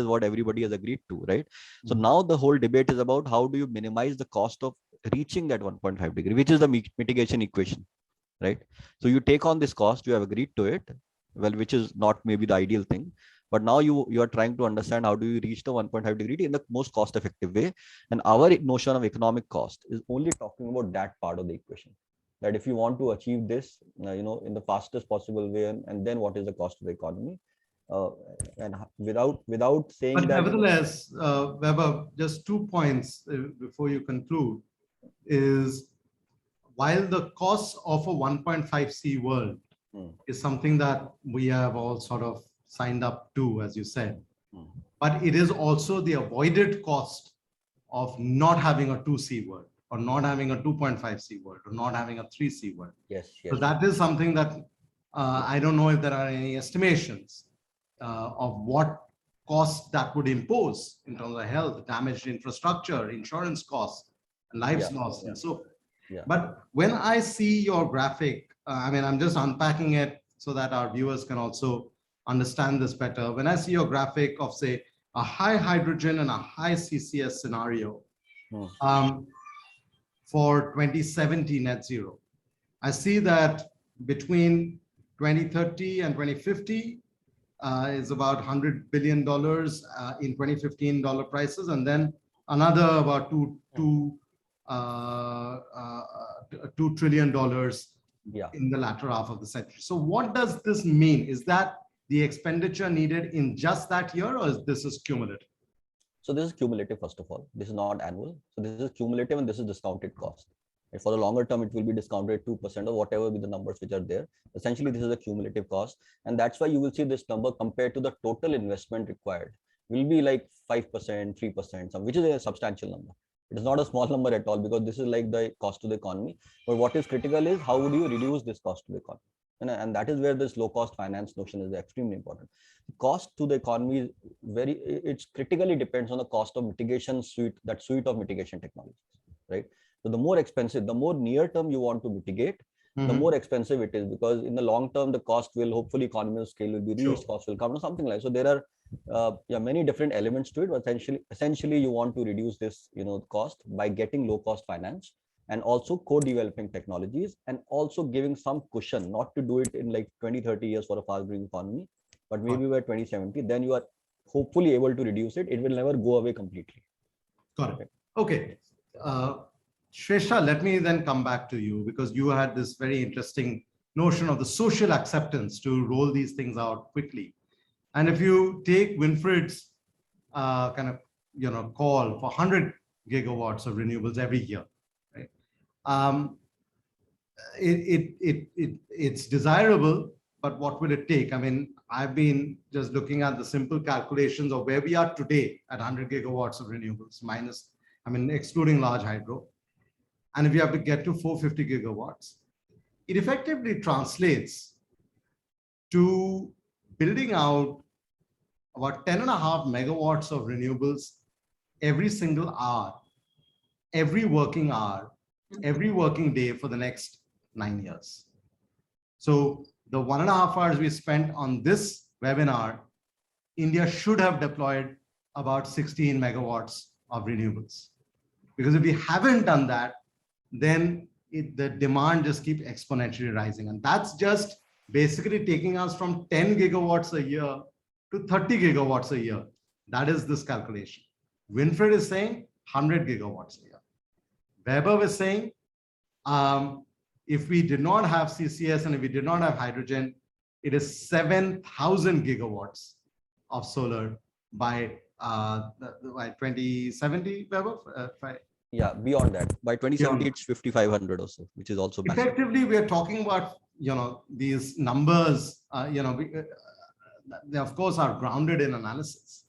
what everybody has agreed to, right? So now the whole debate is about how do you minimize the cost of reaching that 1.5 degree, which is the mitigation equation, right? So you take on this cost, you have agreed to it, well, which is not maybe the ideal thing, but now you are trying to understand how do you reach the 1.5 degree in the most cost effective way. And our notion of economic cost is only talking about that part of the equation, that if you want to achieve this, in the fastest possible way, and then what is the cost of the economy. And without saying but that. Nevertheless, Weber, just 2 points before you conclude is, while the cost of a 1.5C world is something that we have all sort of signed up to, as you said, but it is also the avoided cost of not having a 2C world, or not having a 2.5C world, or not having a 3C world. Yes. So that is something that I don't know if there are any estimations of what cost that would impose in terms of health, damaged infrastructure, insurance costs, and lives lost, and so. But when I see your graphic, I'm just unpacking it so that our viewers can also understand this better. When I see your graphic of, say, a high hydrogen and a high CCS scenario for 2070 net zero, I see that between 2030 and 2050 is about $100 billion in 2015 dollar prices, and then another about $2 trillion in the latter half of the century. So what does this mean? Is that the expenditure needed in just that year, or is this cumulative? So this is cumulative, first of all. This is not annual. So this is cumulative, and this is discounted cost. And for the longer term, it will be discounted 2% or whatever be the numbers which are there. Essentially, this is a cumulative cost. And that's why you will see this number compared to the total investment required will be like 5%, 3%, which is a substantial number. It is not a small number at all, because this is like the cost to the economy. But what is critical is how do you reduce this cost to the economy? And that is where this low cost finance notion is extremely important. Cost to the economy is it's critically depends on the cost of mitigation suite of mitigation technologies, right? So the more expensive, the more near term you want to mitigate, the more expensive it is, because in the long term, the cost will hopefully economy of scale will be reached, cost will come or something like. So there are many different elements to it, but essentially you want to reduce this, cost by getting low cost finance, and also co-developing technologies, and also giving some cushion, not to do it in like 20-30 years for a fast growing economy, but maybe by 2070, then you are hopefully able to reduce it. It will never go away completely. Got it. Okay. Sreshta, let me then come back to you, because you had this very interesting notion of the social acceptance to roll these things out quickly. And if you take Winfried's call for 100 gigawatts of renewables every year, right? It's desirable, but what will it take? I mean, I've been just looking at the simple calculations of where we are today at 100 gigawatts of renewables, excluding large hydro. And if you have to get to 450 gigawatts, it effectively translates to building out about 10.5 megawatts of renewables every single hour, every working hour, every working day for the next 9 years. So the 1.5 hours we spent on this webinar, India should have deployed about 16 megawatts of renewables. Because if we haven't done that, then the demand just keeps exponentially rising. And that's just basically taking us from 10 gigawatts a year to 30 gigawatts a year. That is this calculation. Winfried is saying 100 gigawatts a year. Weber was saying, if we did not have CCS and if we did not have hydrogen, it is 7,000 gigawatts of solar by 2070, Weber? Yeah, beyond that, by 2070, it's 5,500 or so, which is also massive. Effectively, we are talking about, these numbers, they of course are grounded in analysis.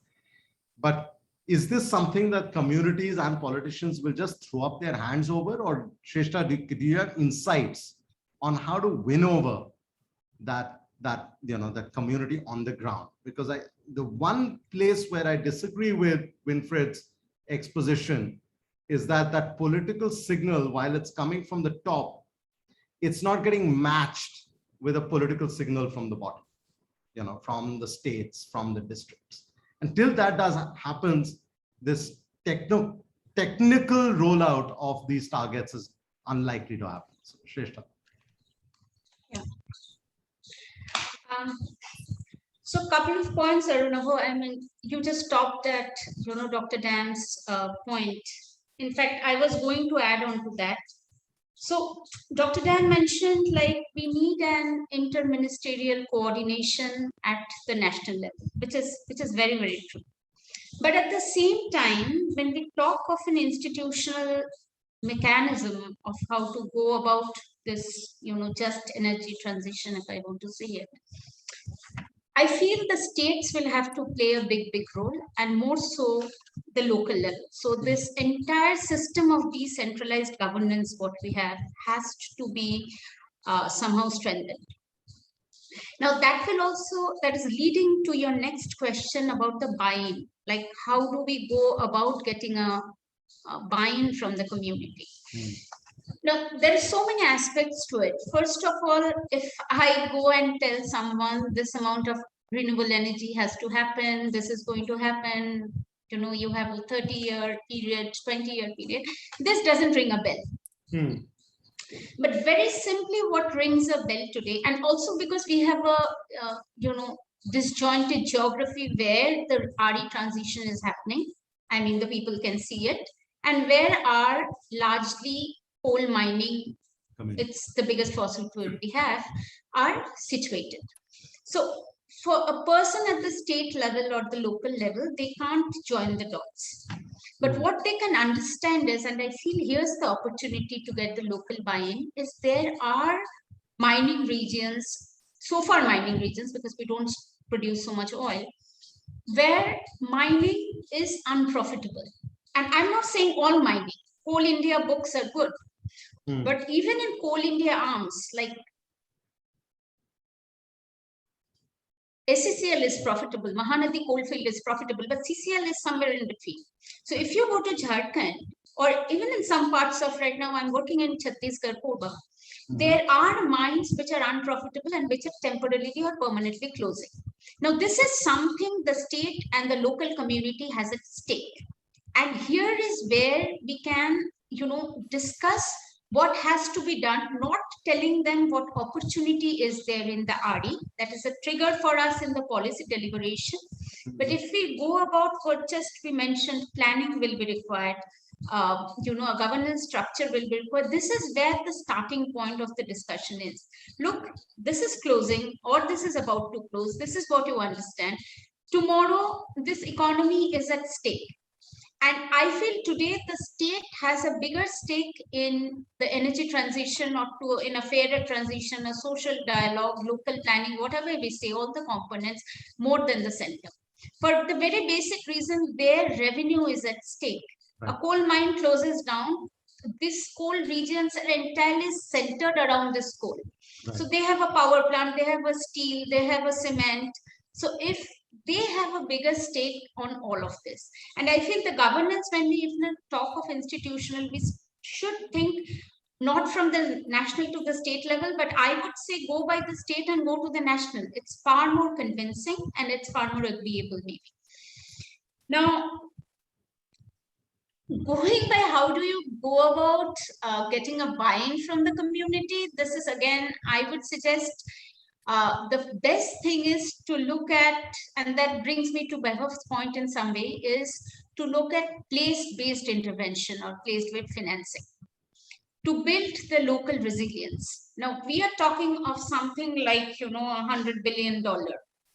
But is this something that communities and politicians will just throw up their hands over? Or Sreshta, do you have insights on how to win over that community on the ground? Because the one place where I disagree with Winfried's exposition is that political signal, while it's coming from the top, it's not getting matched with a political signal from the bottom, from the states, from the districts. Until that happens, this technical rollout of these targets is unlikely to happen. So, Sreshta. Yeah. So a couple of points, Arunabha. I mean, you just stopped at, Dr. Damm's point. In fact, I was going to add on to that. So Dr. Damm mentioned, like, we need an interministerial coordination at the national level, which is very, very true. But at the same time, when we talk of an institutional mechanism of how to go about this, just energy transition, if I want to say it, I feel the states will have to play a big, big role, and more so the local level. So this entire system of decentralized governance, what we have, has to be somehow strengthened. Now that is leading to your next question about the buy-in. Like, how do we go about getting a buy-in from the community? Now, there are so many aspects to it. First of all, if I go and tell someone this amount of renewable energy has to happen, this is going to happen, you have a 30-year period, 20-year period, this doesn't ring a bell. But very simply, what rings a bell today, and also because we have a, disjointed geography where the RE transition is happening, I mean, the people can see it, and where are largely coal mining, it's the biggest fossil fuel we have, are situated. So for a person at the state level or the local level, they can't join the dots. But what they can understand is, and I feel here's the opportunity to get the local buy-in, is there are mining regions, so far mining regions, because we don't produce so much oil, where mining is unprofitable. And I'm not saying all mining. Coal India books are good. But even in Coal India arms, like SCCL is profitable, Mahanadi coalfield is profitable, but CCL is somewhere in between. So if you go to Jharkhand, or even in some parts of, right now I'm working in Chhattisgarh, Korba, there are mines which are unprofitable and which are temporarily or permanently closing. Now, this is something the state and the local community has at stake. And here is where we can, discuss what has to be done, not telling them what opportunity is there in the RE. That is a trigger for us in the policy deliberation. But if we go about what just we mentioned, planning will be required. A governance structure will be required. This is where the starting point of the discussion is. Look, this is closing, or this is about to close. This is what you understand. Tomorrow, this economy is at stake. And I feel today the state has a bigger stake in the energy transition, or in a fairer transition, a social dialogue, local planning, whatever we say, all the components, more than the center. For the very basic reason, their revenue is at stake. Right. A coal mine closes down. These coal regions are entirely centered around this coal. Right. So they have a power plant, they have a steel, they have a cement. So if they have a bigger stake on all of this. And I feel the governance, when we even talk of institutional, we should think not from the national to the state level, but I would say go by the state and go to the national. It's far more convincing and it's far more agreeable maybe. Now, going by how do you go about getting a buy-in from the community? This is again, I would suggest the best thing is to look at, and that brings me to Vaibhav's point in some way, is to look at place-based intervention or place-based financing to build the local resilience. Now, we are talking of something like, $100 billion.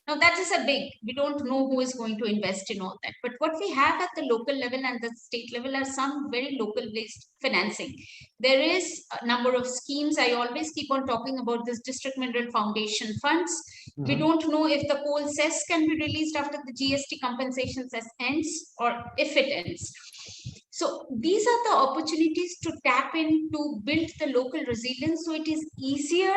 Now, that is a big, we don't know who is going to invest in all that. But what we have at the local level and the state level are some very local-based financing. There is a number of schemes. I always keep on talking about this district mineral foundation funds. We don't know if the coal cess can be released after the GST compensation cess ends or if it ends. So these are the opportunities to tap in to build the local resilience, so it is easier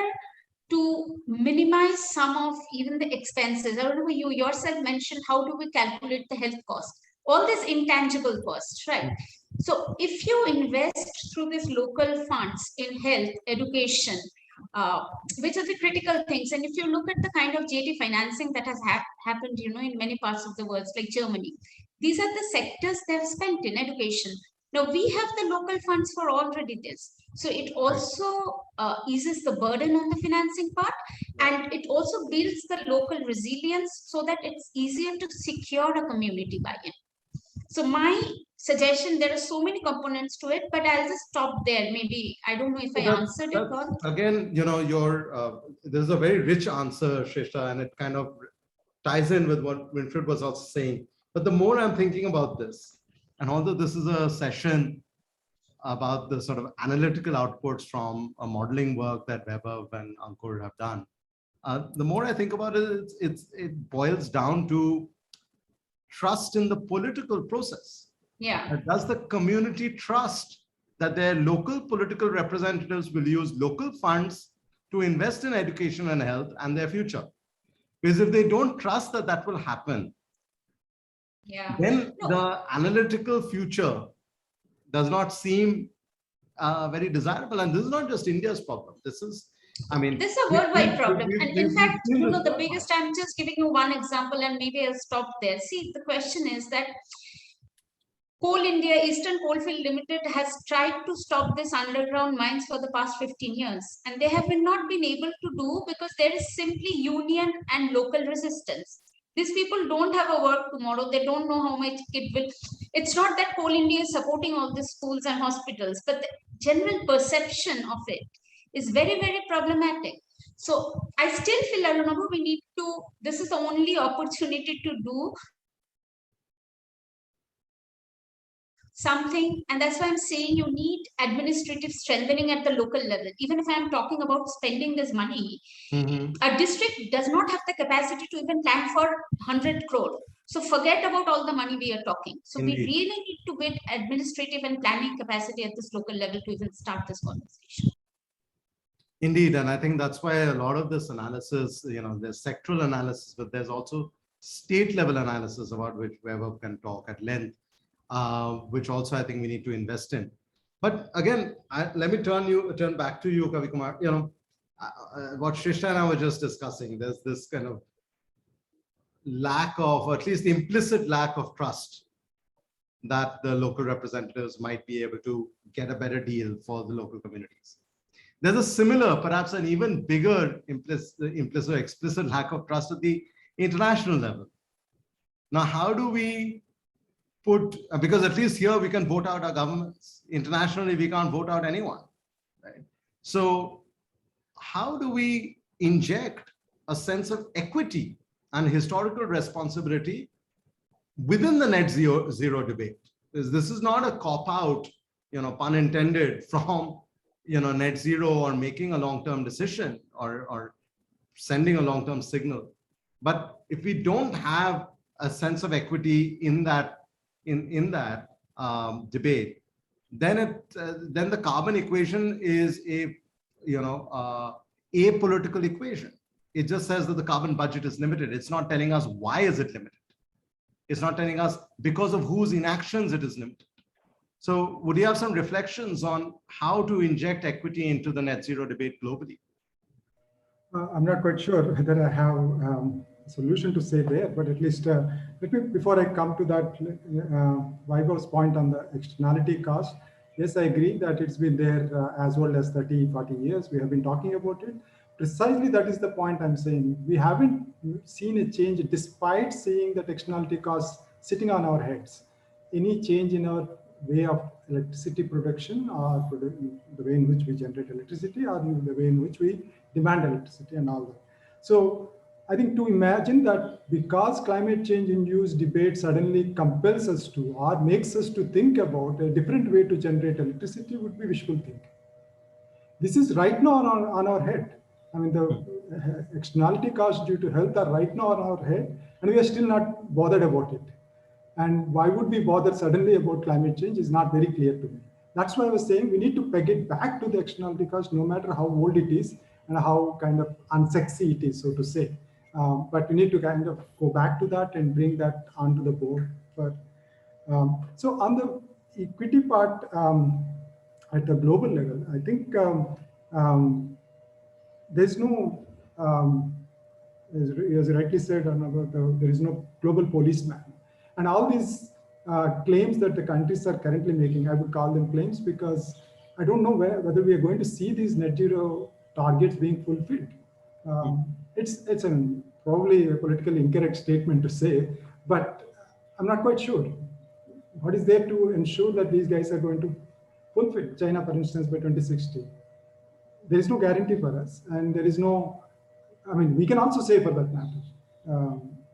to minimize some of even the expenses. I remember you yourself mentioned, how do we calculate the health cost? All these intangible costs, right? So if you invest through these local funds in health, education, which are the critical things, and if you look at the kind of JD financing that has happened, in many parts of the world, like Germany, these are the sectors they have spent in education. Now we have the local funds for already this. So it also eases the burden on the financing part, and it also builds the local resilience so that it's easier to secure a community buy-in. So my suggestion, there are so many components to it, but I'll just stop there. Maybe, I don't know if I answered it or... Again, there's a very rich answer, Sreshta, and it kind of ties in with what Winfried was also saying. But the more I'm thinking about this, and although this is a session about the sort of analytical outputs from a modeling work that Vaibhav and Ankur have done, the more I think about it, it boils down to trust in the political process. Yeah. Does the community trust that their local political representatives will use local funds to invest in education and health and their future? Because if they don't trust that that will happen, then the analytical future does not seem very desirable. And this is not just India's problem. This is, this is a worldwide problem. And in fact, the biggest, I'm just giving you one example and maybe I'll stop there. See, the question is that Coal India, Eastern Coalfield Limited has tried to stop this underground mines for the past 15 years. And they have not been able to do because there is simply union and local resistance. These people don't have a work tomorrow. They don't know how much it will. It's not that Coal India is supporting all the schools and hospitals, but the general perception of it is very, very problematic. So I still feel, I don't know, we need to, this is the only opportunity to do something, and that's why I'm saying you need administrative strengthening at the local level. Even if I'm talking about spending this money, a district does not have the capacity to even plan for 100 crore. So forget about all the money we are talking. So Indeed. we really need to build administrative and planning capacity at this local level to even start this conversation. Indeed, and I think that's why a lot of this analysis, there's sectoral analysis, but there's also state level analysis about which Vaibhav can talk at length, which also I think we need to invest in. But again, let me turn back to you, Kavi Kumar. What Sreshta and I were just discussing, there's this kind of lack of, or at least the implicit lack of trust that the local representatives might be able to get a better deal for the local communities. There's a similar, perhaps an even bigger implicit or explicit lack of trust at the international level. Now, how do we because at least here we can vote out our governments. Internationally, we can't vote out anyone, right? So how do we inject a sense of equity and historical responsibility within the net zero debate? This is not a cop-out, pun intended, from net zero or making a long-term decision or sending a long-term signal. But if we don't have a sense of equity in that debate, then the carbon equation is a political equation. It just says that the carbon budget is limited. It's not telling us why is it limited. It's not telling us because of whose inactions it is limited. So would you have some reflections on how to inject equity into the net zero debate globally? I'm not quite sure whether I have a solution to say there, but at least let me, before I come to that, Vaibhav's point on the externality cost. Yes, I agree that it's been there as old as 30, 40 years. We have been talking about it. Precisely that is the point I'm saying. We haven't seen a change despite seeing that externality costs sitting on our heads. Any change in our way of electricity production or the way in which we generate electricity or the way in which we demand electricity and all that. So I think to imagine that because climate change induced debate suddenly compels us to or makes us to think about a different way to generate electricity would be wishful thinking. This is right now on our head. I mean, the externality costs due to health are right now on our head, and we are still not bothered about it. And why would we bother suddenly about climate change is not very clear to me. That's why I was saying we need to peg it back to the externality cost, no matter how old it is and how kind of unsexy it is, so to say. But we need to kind of go back to that and bring that onto the board. But, so on the equity part at the global level, I think there's no, as rightly said, there is no global policeman. And all these claims that the countries are currently making, I would call them claims because I don't know whether we are going to see these net zero targets being fulfilled. It's probably a politically incorrect statement to say, but I'm not quite sure. What is there to ensure that these guys are going to fulfill? China, for instance, by 2060. There is no guarantee for us, and there is no, I mean, we can also say for that matter,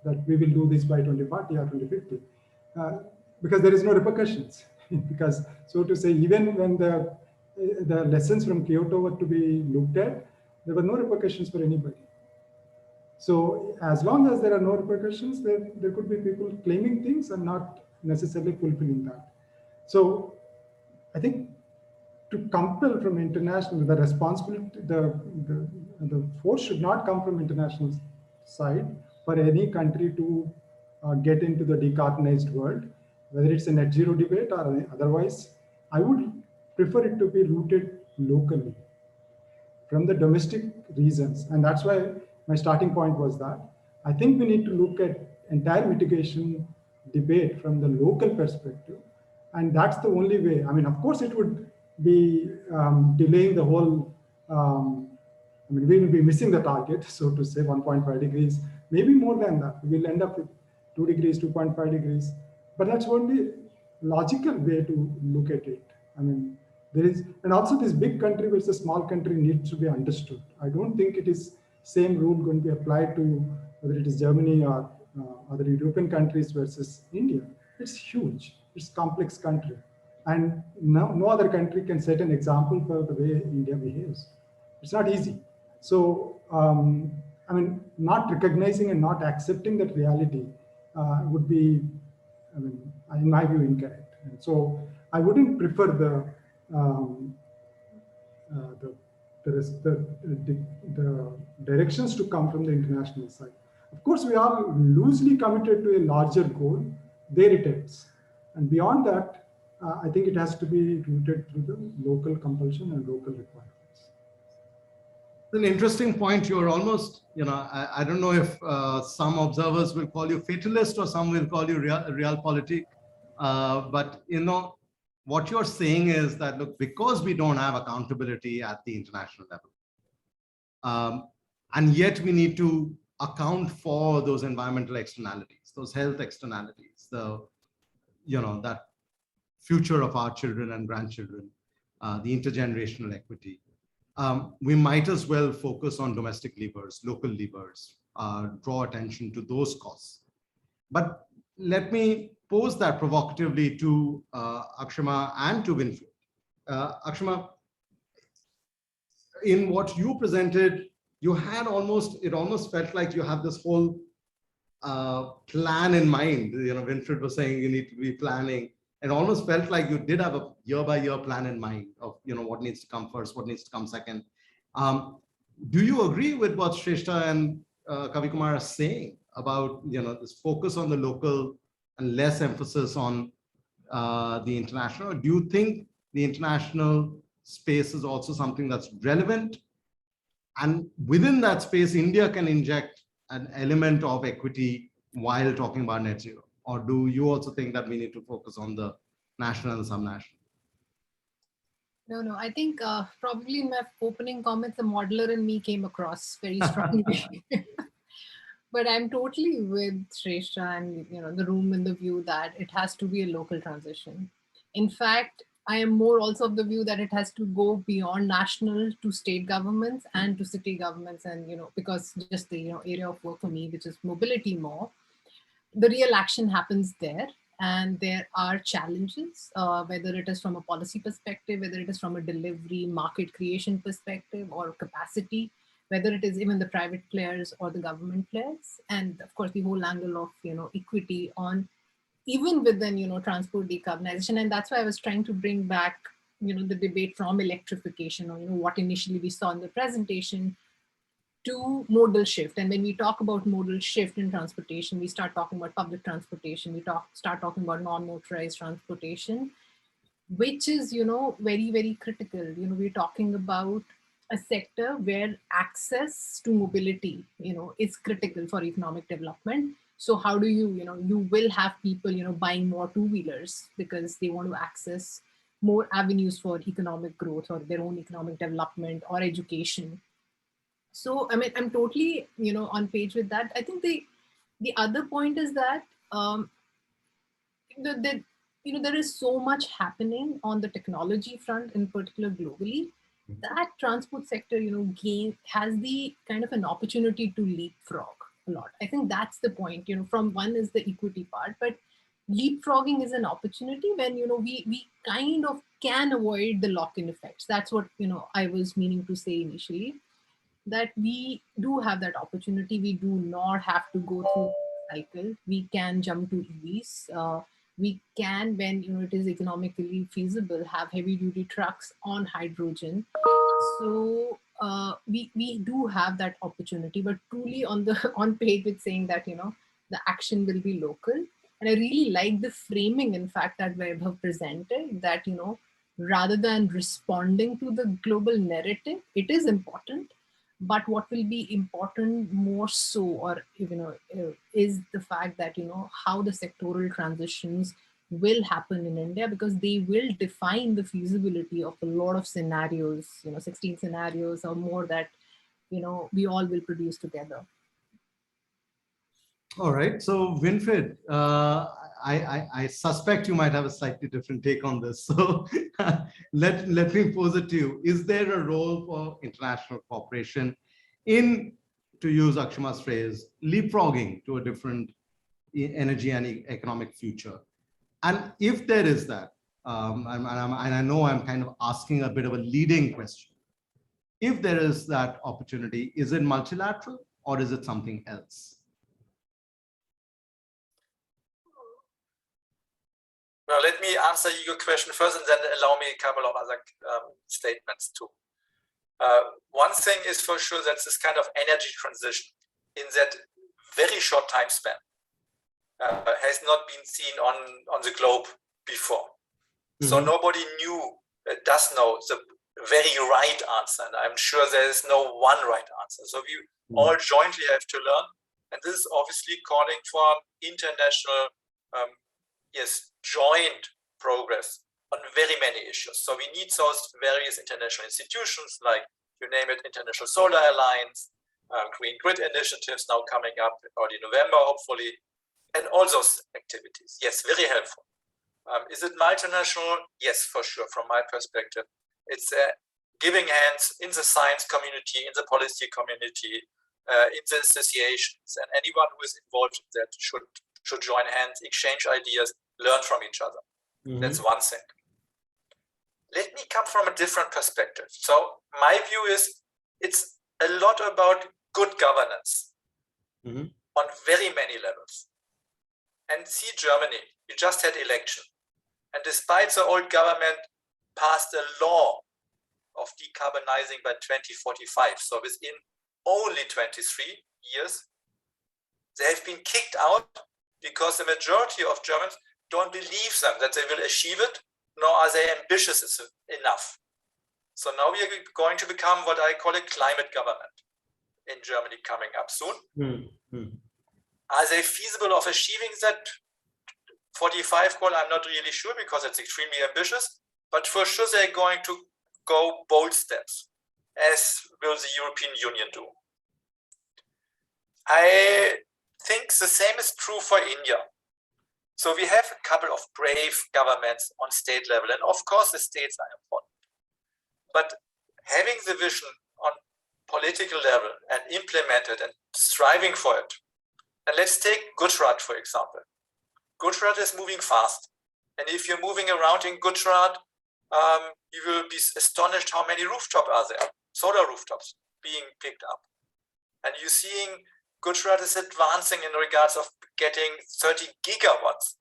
that we will do this by 2040 or 2050, because there is no repercussions. Because, so to say, even when the lessons from Kyoto were to be looked at, there were no repercussions for anybody. So as long as there are no repercussions, there could be people claiming things and not necessarily fulfilling that. So I think to compel from international, the responsibility, the force should not come from international side for any country to get into the decarbonized world, whether it's a net zero debate or otherwise. I would prefer it to be rooted locally from the domestic reasons. And that's why my starting point was that I think we need to look at entire mitigation debate from the local perspective. And that's the only way. I mean, of course, it would be delaying the whole, I mean, we will be missing the target, so to say, 1.5 degrees, maybe more than that. We'll end up with 2 degrees, 2.5 degrees. But that's only logical way to look at it. I mean, there is, and also this big country versus small country needs to be understood. I don't think it is same rule going to be applied to whether it is Germany or other European countries versus India. It's huge. It's a complex country. And no other country can set an example for the way India behaves. It's not easy. So, I mean, not recognizing and not accepting that reality would be, I mean, in my view, incorrect. And so I wouldn't prefer the the directions to come from the international side. Of course, we are loosely committed to a larger goal. There it ends. And beyond that, I think it has to be rooted through the local compulsion and local requirements. An interesting point. You're almost, I don't know if some observers will call you fatalist or some will call you realpolitik. But, what you're saying is that, look, because we don't have accountability at the international level, and yet we need to account for those environmental externalities, those health externalities, that future of our children and grandchildren, the intergenerational equity. We might as well focus on domestic levers, local levers, draw attention to those costs. But let me pose that provocatively to Akshima and to Winfried. Akshima, in what you presented, you had it almost felt like you have this whole plan in mind. Winfried was saying you need to be planning. It almost felt like you did have a year-by-year plan in mind of what needs to come first, what needs to come second. Do you agree with what Sreshta and Kavi Kumar are saying about this focus on the local and less emphasis on the international? Or do you think the international space is also something that's relevant, and within that space, India can inject an element of equity while talking about net zero? Or do you also think that we need to focus on the national and subnational? No, I think probably in my opening comments, the modeler in me came across very strongly. But I'm totally with Sreshta and the room in the view that it has to be a local transition. In fact, I am more also of the view that it has to go beyond national to state governments and to city governments, and because just the area of work for me, which is mobility more, the real action happens there. And there are challenges, whether it is from a policy perspective, whether it is from a delivery market creation perspective or capacity, whether it is even the private players or the government players. And of course, the whole angle of, equity on even within, transport decarbonization. And that's why I was trying to bring back, the debate from electrification or, what initially we saw in the presentation to modal shift. And when we talk about modal shift in transportation, we start talking about public transportation, we start talking about non-motorized transportation, which is, very, very critical. We're talking about a sector where access to mobility, is critical for economic development. So how do you, you will have people, buying more two-wheelers because they want to access more avenues for economic growth or their own economic development or education. So, I mean, I'm totally, on page with that. I think the other point is that, there is so much happening on the technology front, in particular globally, that transport sector, has the kind of an opportunity to leapfrog a lot. I think that's the point, from one is the equity part, but leapfrogging is an opportunity when, we kind of can avoid the lock-in effects. That's what, I was meaning to say initially, that we do have that opportunity. We do not have to go through the cycle. We can jump to EVs. We can, when it is economically feasible, have heavy duty trucks on hydrogen. So we do have that opportunity, but truly on page with saying that, the action will be local. And I really like the framing, in fact, that Webb have presented, that, rather than responding to the global narrative, it is important. But what will be important more so, or is the fact that, how the sectoral transitions will happen in India, because they will define the feasibility of a lot of scenarios, 16 scenarios or more that, we all will produce together. All right. So Winfried, I suspect you might have a slightly different take on this. So let me pose it to you. Is there a role for international cooperation in, to use Akshima's phrase, leapfrogging to a different energy and economic future? And if there is that, and I know I'm kind of asking a bit of a leading question. If there is that opportunity, is it multilateral or is it something else? Well, let me answer your question first and then allow me a couple of other statements too. One thing is for sure that this kind of energy transition in that very short time span has not been seen on the globe before. So nobody does know the very right answer. And I'm sure there is no one right answer. So we all jointly have to learn. And this is obviously calling for international, joint progress on very many issues. So we need those various international institutions, like you name it, International Solar Alliance, Green Grid initiatives now coming up early November, hopefully, and all those activities. Yes, very helpful. Is it multinational? Yes, for sure. From my perspective, it's giving hands in the science community, in the policy community, in the associations, and anyone who is involved in that should join hands, exchange ideas, learn from each other. That's one thing. Let me come from a different perspective. So my view is it's a lot about good governance on very many levels. And see Germany, you just had election. And despite the old government passed a law of decarbonizing by 2045, so within only 23 years, they have been kicked out because the majority of Germans don't believe them that they will achieve it, nor are they ambitious enough. So now we are going to become what I call a climate government in Germany coming up soon. Are they feasible of achieving that 45 goal? I'm not really sure because it's extremely ambitious, but for sure they're going to go bold steps, as will the European Union do. I think the same is true for India. So we have a couple of brave governments on state level, and of course the states are important. But having the vision on political level and implement it and striving for it. And let's take Gujarat, for example. Gujarat is moving fast. And if you're moving around in Gujarat, you will be astonished how many rooftops are there, solar rooftops being picked up. And you're seeing Gujarat is advancing in regards of getting 30 gigawatts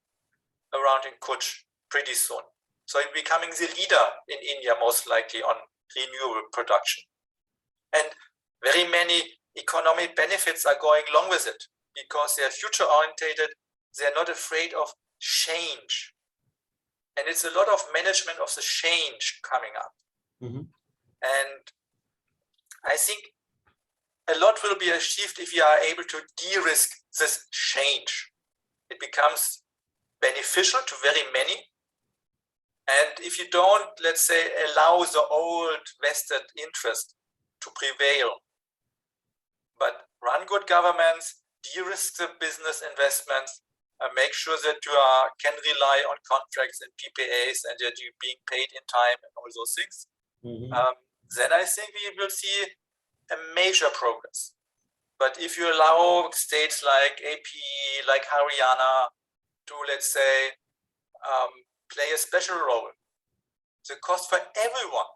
around in Kutch pretty soon. So it's becoming the leader in India, most likely on renewable production. And very many economic benefits are going along with it because they are future orientated. They're not afraid of change. And it's a lot of management of the change coming up. And I think a lot will be achieved if you are able to de-risk this change. It becomes beneficial to very many. And if you don't, let's say, allow the old vested interest to prevail, but run good governments, de-risk the business investments, make sure that you can rely on contracts and PPAs and that you're being paid in time and all those things, then I think we will see a major progress. But if you allow states like AP, like Haryana to, let's say, play a special role, the cost for everyone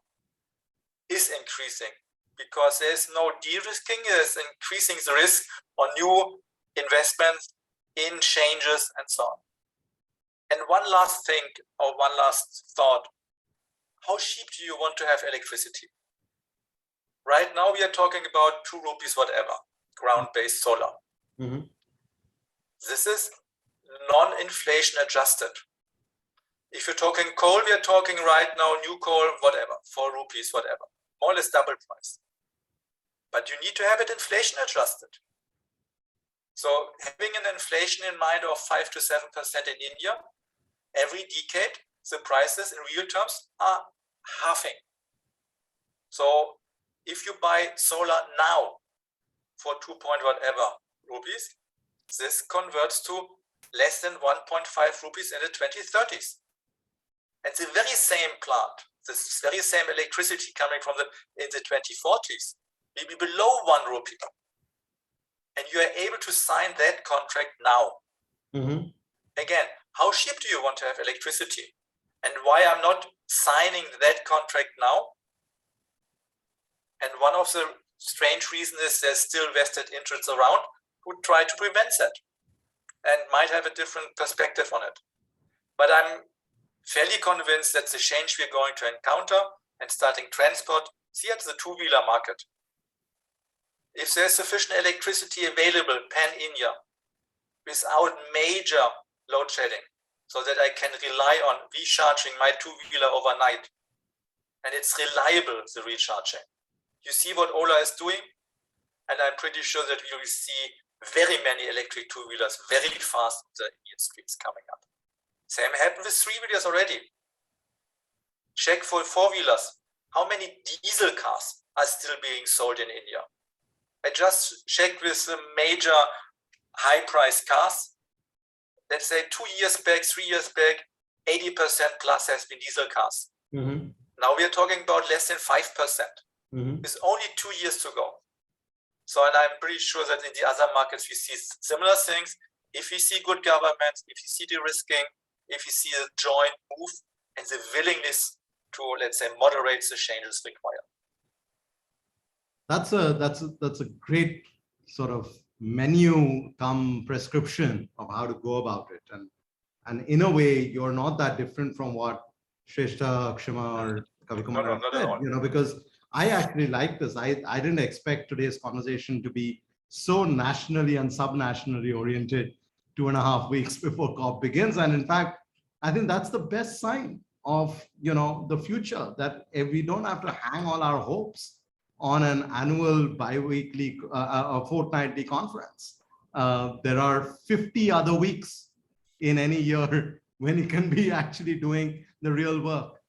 is increasing because there's no de-risking, there's increasing the risk on new investments in changes and so on. And one last thing, or one last thought, how cheap do you want to have electricity? Right now we are talking about 2 rupees whatever, ground-based solar. This is non-inflation adjusted. If you're talking coal, we are talking right now new coal, whatever, 4 rupees, whatever, more or less double price. But you need to have it inflation adjusted. So having an inflation in mind of 5 to 7% in India, every decade, the prices in real terms are halving. So if you buy solar now for 2 point whatever rupees, this converts to less than 1.5 rupees in the 2030s. And the very same plant, this very same electricity coming from in the 2040s, will be below 1 rupee. And you are able to sign that contract now. Again, how cheap do you want to have electricity? And why I'm not signing that contract now? And one of the strange reasons is there's still vested interests around who try to prevent that and might have a different perspective on it. But I'm fairly convinced that the change we're going to encounter and starting transport, see at the two-wheeler market. If there's sufficient electricity available pan-India without major load shedding, so that I can rely on recharging my two-wheeler overnight, and it's reliable, the recharging. You see what Ola is doing, and I'm pretty sure that we will see very many electric two-wheelers very fast on the Indian streets coming up. Same happened with three-wheelers already. Check for four-wheelers. How many diesel cars are still being sold in India? I just checked with the major high-priced cars. Let's say 2 years back, 3 years back, 80% plus has been diesel cars. Now we are talking about less than 5%. With only 2 years to go. So, and I'm pretty sure that in the other markets we see similar things. If we see good government, if you see de-risking, if you see a joint move and the willingness to, let's say, moderate the changes required. That's a great sort of menu come prescription of how to go about it. And in a way, you're not that different from what Sreshta, Akshima, or Kavi Kumar said, you know, because I actually like this. I didn't expect today's conversation to be so nationally and subnationally oriented 2.5 weeks before COP begins. And in fact, I think that's the best sign of, you know, the future, that if we don't have to hang all our hopes on an annual, bi-weekly, fortnightly conference. There are 50 other weeks in any year when you can be actually doing the real work.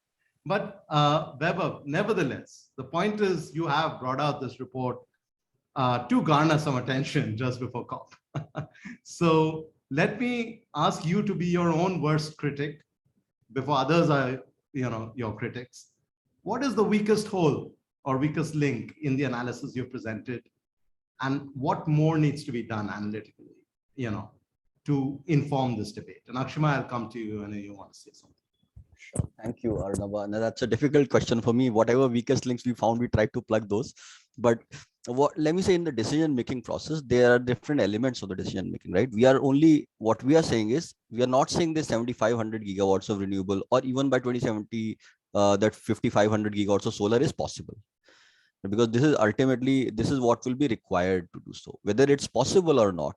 But Weber, nevertheless, the point is you have brought out this report to garner some attention just before COP. So let me ask you to be your own worst critic before others are, you know, your critics. What is the weakest hole or weakest link in the analysis you presented, and what more needs to be done analytically, you know, to inform this debate? And Akshima, I'll come to you. I know you want to say something. Sure. Thank you, Arnaba. Now, that's a difficult question for me. Whatever weakest links we found, we tried to plug those. But let me say, in the decision-making process, there are different elements of the decision-making, right? What we are saying is, we are not saying there's 7,500 gigawatts of renewable, or even by 2070, that 5,500 gigawatts of solar is possible. Because this is ultimately, this is what will be required to do so. Whether it's possible or not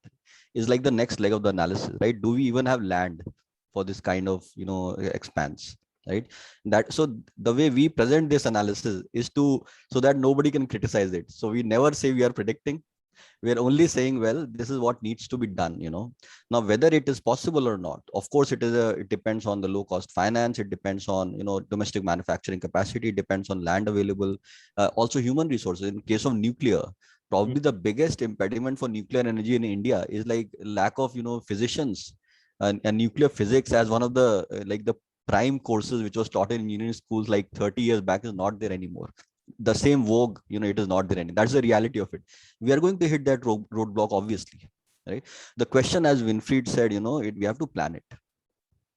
is like the next leg of the analysis, right? Do we even have land for this kind of, you know, expanse, right? So the way we present this analysis is so that nobody can criticize it. So we never say we are predicting. We are only saying, well, this is what needs to be done, you know. Now, whether it is possible or not, of course, it depends on the low cost finance. It depends on, you know, domestic manufacturing capacity. It depends on land available, also human resources. In case of nuclear, probably the biggest impediment for nuclear energy in India is like lack of, you know, physicians, and nuclear physics as one of the like the prime courses which was taught in engineering schools like 30 years back is not there anymore. The same vogue, you know, it is not there anymore. That's the reality of it. We are going to hit that roadblock, obviously, right? The question, as Winfried said, you know, we have to plan it.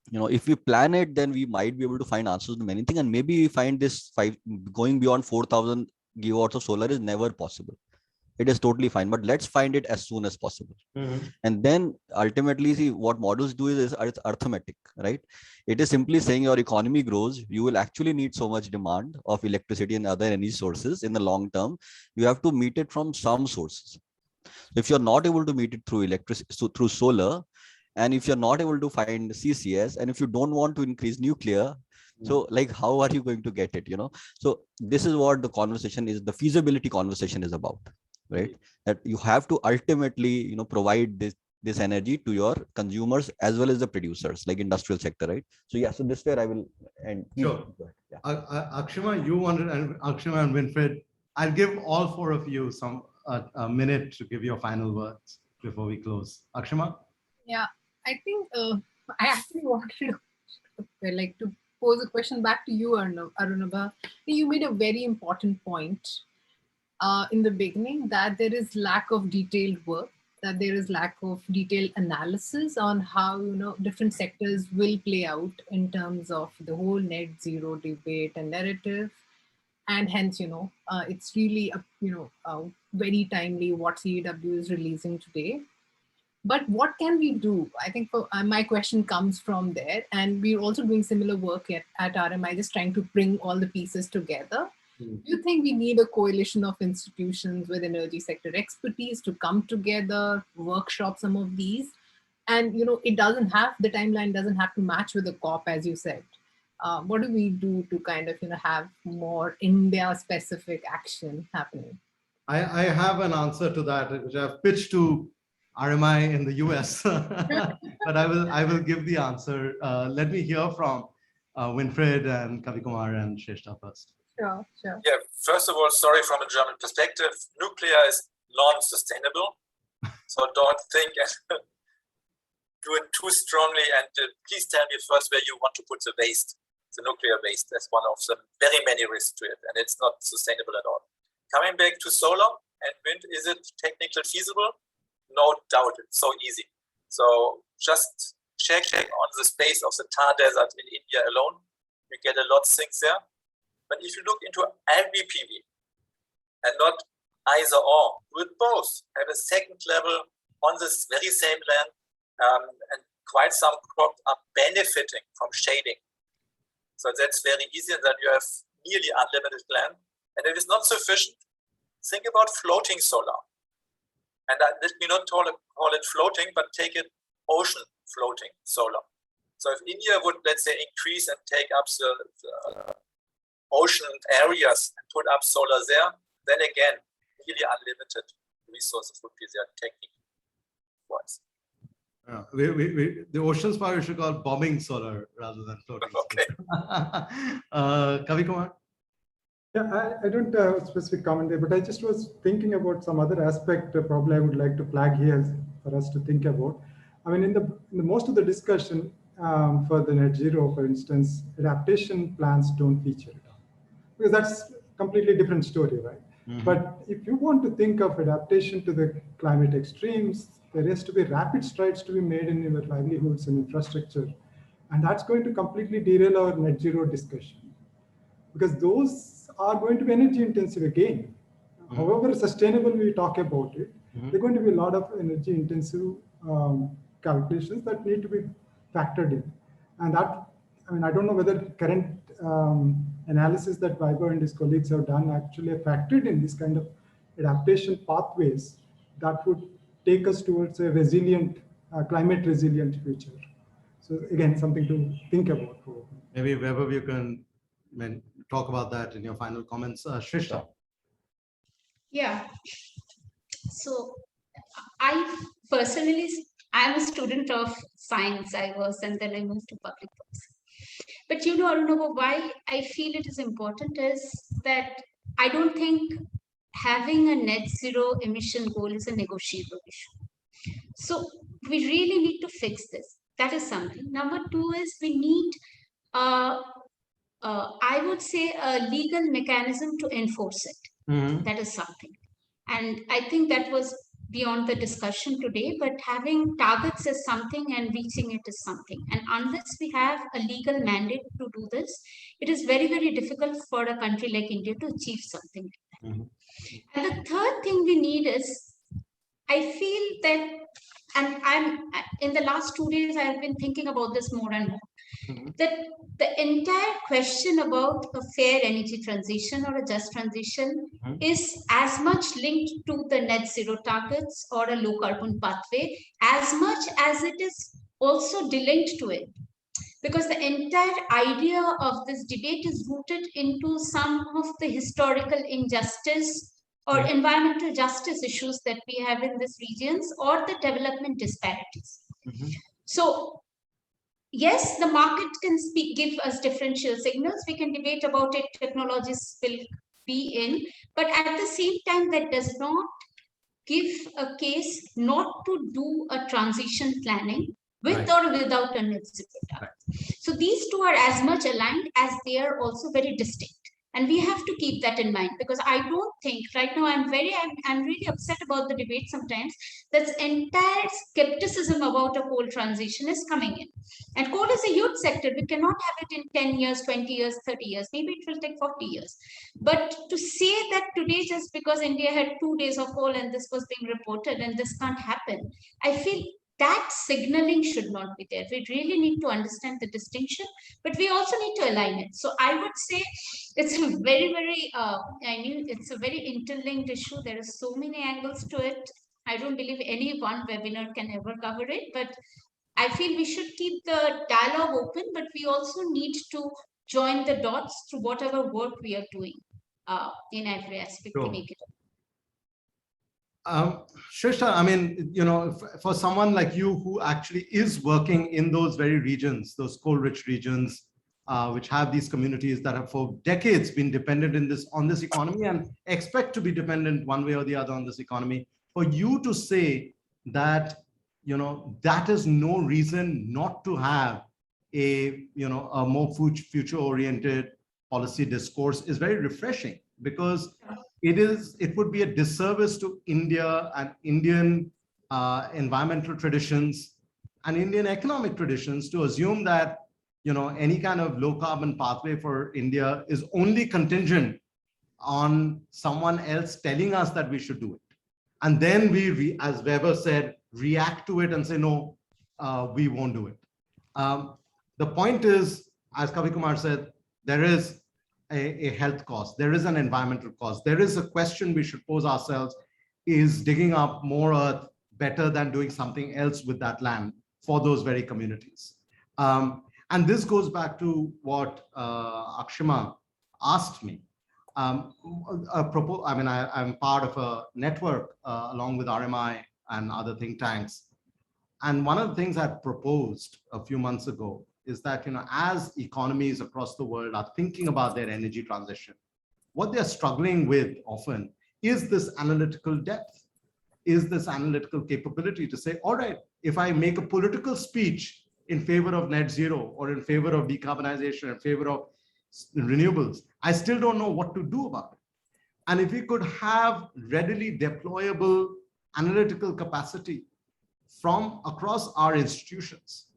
You know, if we plan it, then we might be able to find answers to many things, and maybe we find this going beyond 4,000 gigawatts of solar is never possible. It is totally fine, but let's find it as soon as possible. And then ultimately, see, what models do is it's arithmetic, right? It is simply saying your economy grows, you will actually need so much demand of electricity and other energy sources in the long term. You have to meet it from some sources. If you're not able to meet it through electricity, through solar, and if you're not able to find CCS, and if you don't want to increase nuclear, so like, how are you going to get it, you know? So this is what the conversation is, the feasibility conversation is about, right? That you have to ultimately, you know, provide this energy to your consumers as well as the producers, like industrial sector, right? So yeah, so this way I will end. Sure. Yeah. Akshima, you wanted, and Akshima and Winfried, I'll give all four of you a minute to give your final words before we close. Akshima? Yeah, I think I actually wanted to pose a question back to you, Arunabha. You made a very important point in the beginning, that there is lack of detailed work, that there is lack of detailed analysis on how, you know, different sectors will play out in terms of the whole net zero debate and narrative. And hence, you know, it's really, very timely what CEW is releasing today. But what can we do? I think my question comes from there. And we're also doing similar work at RMI, just trying to bring all the pieces together. Do you think we need a coalition of institutions with energy sector expertise to come together, workshop some of these? And, it doesn't have, the timeline doesn't have to match with the COP, as you said. What do we do to kind of, have more India-specific action happening? I have an answer to that, which I've pitched to RMI in the US, but I will give the answer. Let me hear from Winfried and Kavi Kumar and Sreshta first. Sure. Yeah, first of all, sorry from a German perspective, nuclear is non-sustainable. So don't think and do it too strongly. And please tell me first where you want to put the waste, the nuclear waste. That's one of the very many risks to it, and it's not sustainable at all. Coming back to solar and wind, is it technically feasible? No doubt, it's so easy. So just check on the space of the Thar Desert in India alone. You get a lot of things there. But if you look into LBPV and not either or, do it both. Have a second level on this very same land, and quite some crops are benefiting from shading. So that's very easy, and then you have nearly unlimited land. And if it's not sufficient, think about floating solar. And let me not call it floating, but take it ocean floating solar. So if India would, let's say, increase and take up the ocean areas and put up solar there, then again, really unlimited resources would be there technique-wise. The oceans part we should call bombing solar rather than floating. Okay. Kavi Kumar? Yeah, I don't have a specific comment there, but I just was thinking about some other aspect probably I would like to flag here for us to think about. I mean, in the most of the discussion for the net zero, for instance, adaptation plans don't feature it, because that's a completely different story, right? Mm-hmm. But if you want to think of adaptation to the climate extremes, there has to be rapid strides to be made in your livelihoods and infrastructure. And that's going to completely derail our net zero discussion, because those are going to be energy intensive again. Mm-hmm. However sustainable we talk about it, mm-hmm. there are going to be a lot of energy intensive calculations that need to be factored in. And that, I mean, I don't know whether current analysis that Vaibhav and his colleagues have done actually have factored in this kind of adaptation pathways that would take us towards a resilient, climate resilient future. So again, something to think about. Maybe Vaibhav, you can talk about that in your final comments. Sreshta. Yeah. So I personally, I'm a student of science, and then I moved to public policy. But Arunabha, why I feel it is important is that I don't think having a net zero emission goal is a negotiable issue. So we really need to fix this. That is something. Number two is we need, I would say, a legal mechanism to enforce it. Mm-hmm. That is something. And I think that was beyond the discussion today, but having targets is something and reaching it is something. And unless we have a legal mandate to do this, it is very, very difficult for a country like India to achieve something like that. Mm-hmm. And the third thing we need is, I feel that, and in the last 2 days, I have been thinking about this more and more, mm-hmm. that the entire question about a fair energy transition or a just transition mm-hmm. is as much linked to the net zero targets or a low carbon pathway as much as it is also delinked to it. Because the entire idea of this debate is rooted into some of the historical injustice or mm-hmm. environmental justice issues that we have in these regions or the development disparities. Mm-hmm. So, yes, the market can give us differential signals. We can debate about it. Technologies will be in, but at the same time, that does not give a case not to do a transition planning with right. or without a net zero target. Right. So these two are as much aligned as they are also very distinct. And we have to keep that in mind, because I don't think right now, I'm really upset about the debate sometimes. That's entire skepticism about a coal transition is coming in. And coal is a huge sector. We cannot have it in 10 years, 20 years, 30 years. Maybe it will take 40 years. But to say that today, just because India had 2 days of coal and this was being reported and this can't happen, I feel that signaling should not be there. We really need to understand the distinction, but we also need to align it. So I would say it's a it's a very interlinked issue. There are so many angles to it. I don't believe any one webinar can ever cover it, but I feel we should keep the dialogue open, but we also need to join the dots through whatever work we are doing in every aspect to Sure. make it. Sreshta, I mean, you know, for someone like you who actually is working in those very regions, those coal-rich regions, which have these communities that have for decades been dependent on this economy and expect to be dependent one way or the other on this economy, for you to say that, you know, that is no reason not to have a, you know, a more future-oriented policy discourse is very refreshing, because it would be a disservice to India and Indian environmental traditions and Indian economic traditions to assume that, you know, any kind of low carbon pathway for India is only contingent on someone else telling us that we should do it. And then we, as Weber said, react to it and say, no, we won't do it. The point is, as Kavi Kumar said, there is a health cost. There is an environmental cost. There is a question we should pose ourselves: is digging up more earth better than doing something else with that land for those very communities? And this goes back to what Akshima asked me. I'm part of a network along with RMI and other think tanks. And one of the things I proposed a few months ago is that, you know, as economies across the world are thinking about their energy transition, what they're struggling with often is this analytical depth, is this analytical capability to say, all right, if I make a political speech in favor of net zero or in favor of decarbonization, in favor of renewables, I still don't know what to do about it. And if we could have readily deployable analytical capacity from across our institutions,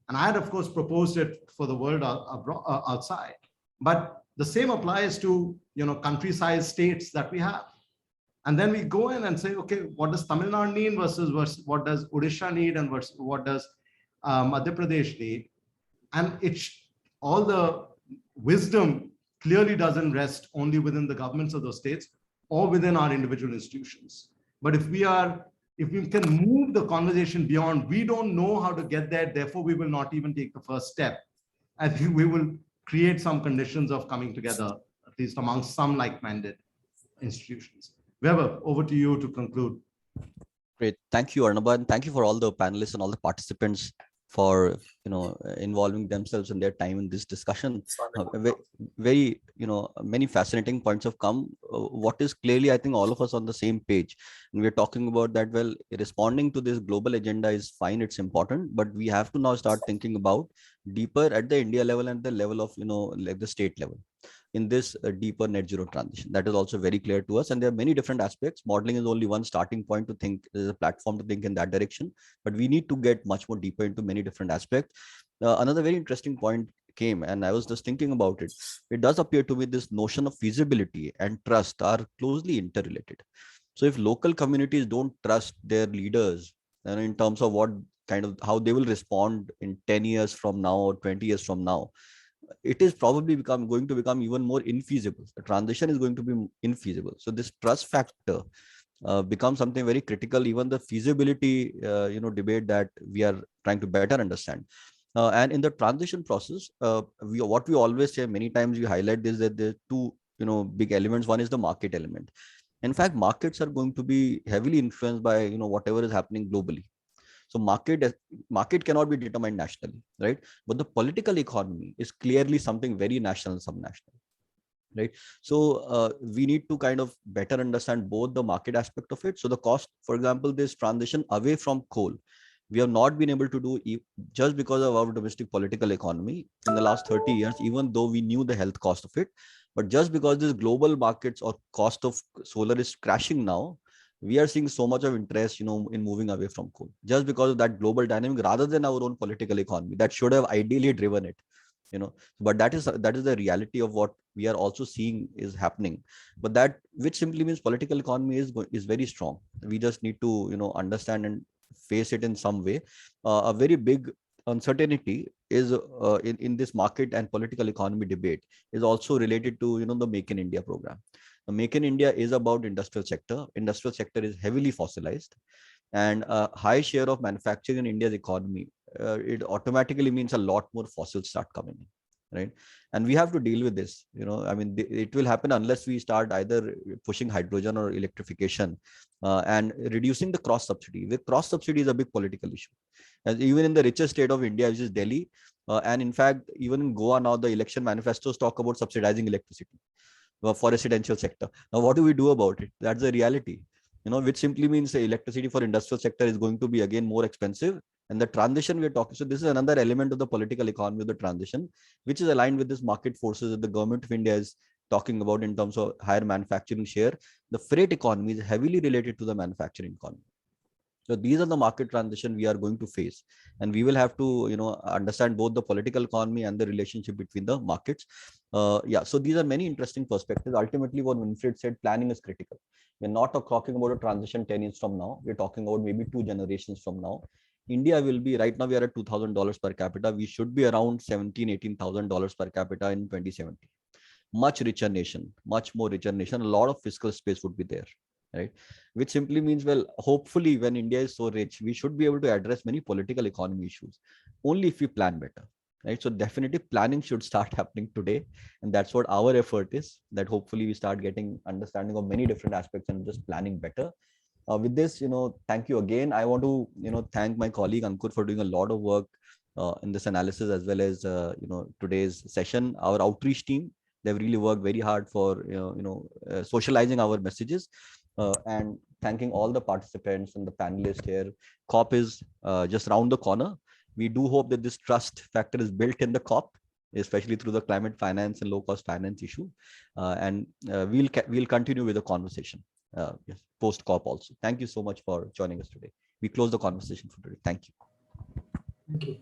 and I had, of course, proposed it for the world outside, but the same applies to, you know, country-sized states that we have. And then we go in and say, okay, what does Tamil Nadu need versus what does Odisha need and versus what does Madhya Pradesh need? And all the wisdom clearly doesn't rest only within the governments of those states or within our individual institutions. But if we can move the conversation beyond, we don't know how to get there, therefore we will not even take the first step. I think we will create some conditions of coming together, at least amongst some like-minded institutions. Weber, over to you to conclude. Great. Thank you, Arnaba, and thank you for all the panelists and all the participants for, you know, involving themselves and their time in this discussion. Very, you know, many fascinating points have come. What is clearly, I think, all of us on the same page, and we're talking about that, well, responding to this global agenda is fine, it's important, but we have to now start thinking about deeper at the India level and the level of, you know, like the state level in this deeper net zero transition. That is also very clear to us. And there are many different aspects. Modeling is only one starting point to think, there's a platform to think in that direction, but we need to get much more deeper into many different aspects. Another very interesting point came, and I was just thinking about it. It does appear to me this notion of feasibility and trust are closely interrelated. So if local communities don't trust their leaders, and in terms of what kind of, how they will respond in 10 years from now or 20 years from now, it is probably going to become even more infeasible. The transition is going to be infeasible. So this trust factor becomes something very critical. Even the feasibility, debate that we are trying to better understand. And in the transition process, what we always say, many times we highlight this, that there are two, big elements. One is the market element. In fact, markets are going to be heavily influenced by, whatever is happening globally. So market cannot be determined nationally, right? But the political economy is clearly something very national and subnational, right? So we need to kind of better understand both the market aspect of it. So the cost, for example, this transition away from coal, we have not been able to do just because of our domestic political economy in the last 30 years, even though we knew the health cost of it. But just because this global markets or cost of solar is crashing now, we are seeing so much of interest, in moving away from coal, just because of that global dynamic rather than our own political economy that should have ideally driven it. But that is the reality of what we are also seeing is happening. But that, which simply means political economy is very strong. We just need to understand and face it in some way. A very big uncertainty is in this market and political economy debate is also related to the Make in India program. The Make in India is about industrial sector. Industrial sector is heavily fossilized, and a high share of manufacturing in India's economy, it automatically means a lot more fossils start coming in, right? And we have to deal with this. I mean, it will happen unless we start either pushing hydrogen or electrification and reducing the cross subsidy. The cross subsidy is a big political issue. And even in the richest state of India, which is Delhi, and in fact, even in Goa now, the election manifestos talk about subsidizing electricity for residential sector. Now, what do we do about it? That's the reality. Which simply means the electricity for industrial sector is going to be again more expensive. And the transition we are talking, so this is another element of the political economy of the transition, which is aligned with this market forces that the government of India is talking about in terms of higher manufacturing share. The freight economy is heavily related to the manufacturing economy. So these are the market transition we are going to face, and we will have to understand both the political economy and the relationship between the markets. So these are many interesting perspectives. Ultimately, what Winfried said, planning is critical. We're not talking about a transition 10 years from now. We're talking about maybe 2 generations from now. India will be, right now we are at $2,000 per capita. We should be around $17,000-18,000 per capita in 2070. Much richer nation, much more richer nation. A lot of fiscal space would be there, right? Which simply means, well, hopefully when India is so rich, we should be able to address many political economy issues only if we plan better, right? So definitely planning should start happening today. And that's what our effort is, that hopefully we start getting understanding of many different aspects and just planning better. With this, thank you again. I want to, thank my colleague Ankur for doing a lot of work in this analysis, as well as, today's session. Our outreach team, they've really worked very hard for, socializing our messages. And thanking all the participants and the panelists here. COP is just around the corner. We do hope that this trust factor is built in the COP, especially through the climate finance and low-cost finance issue. And we'll continue with the conversation post-COP also. Thank you so much for joining us today. We close the conversation for today. Thank you. Thank you.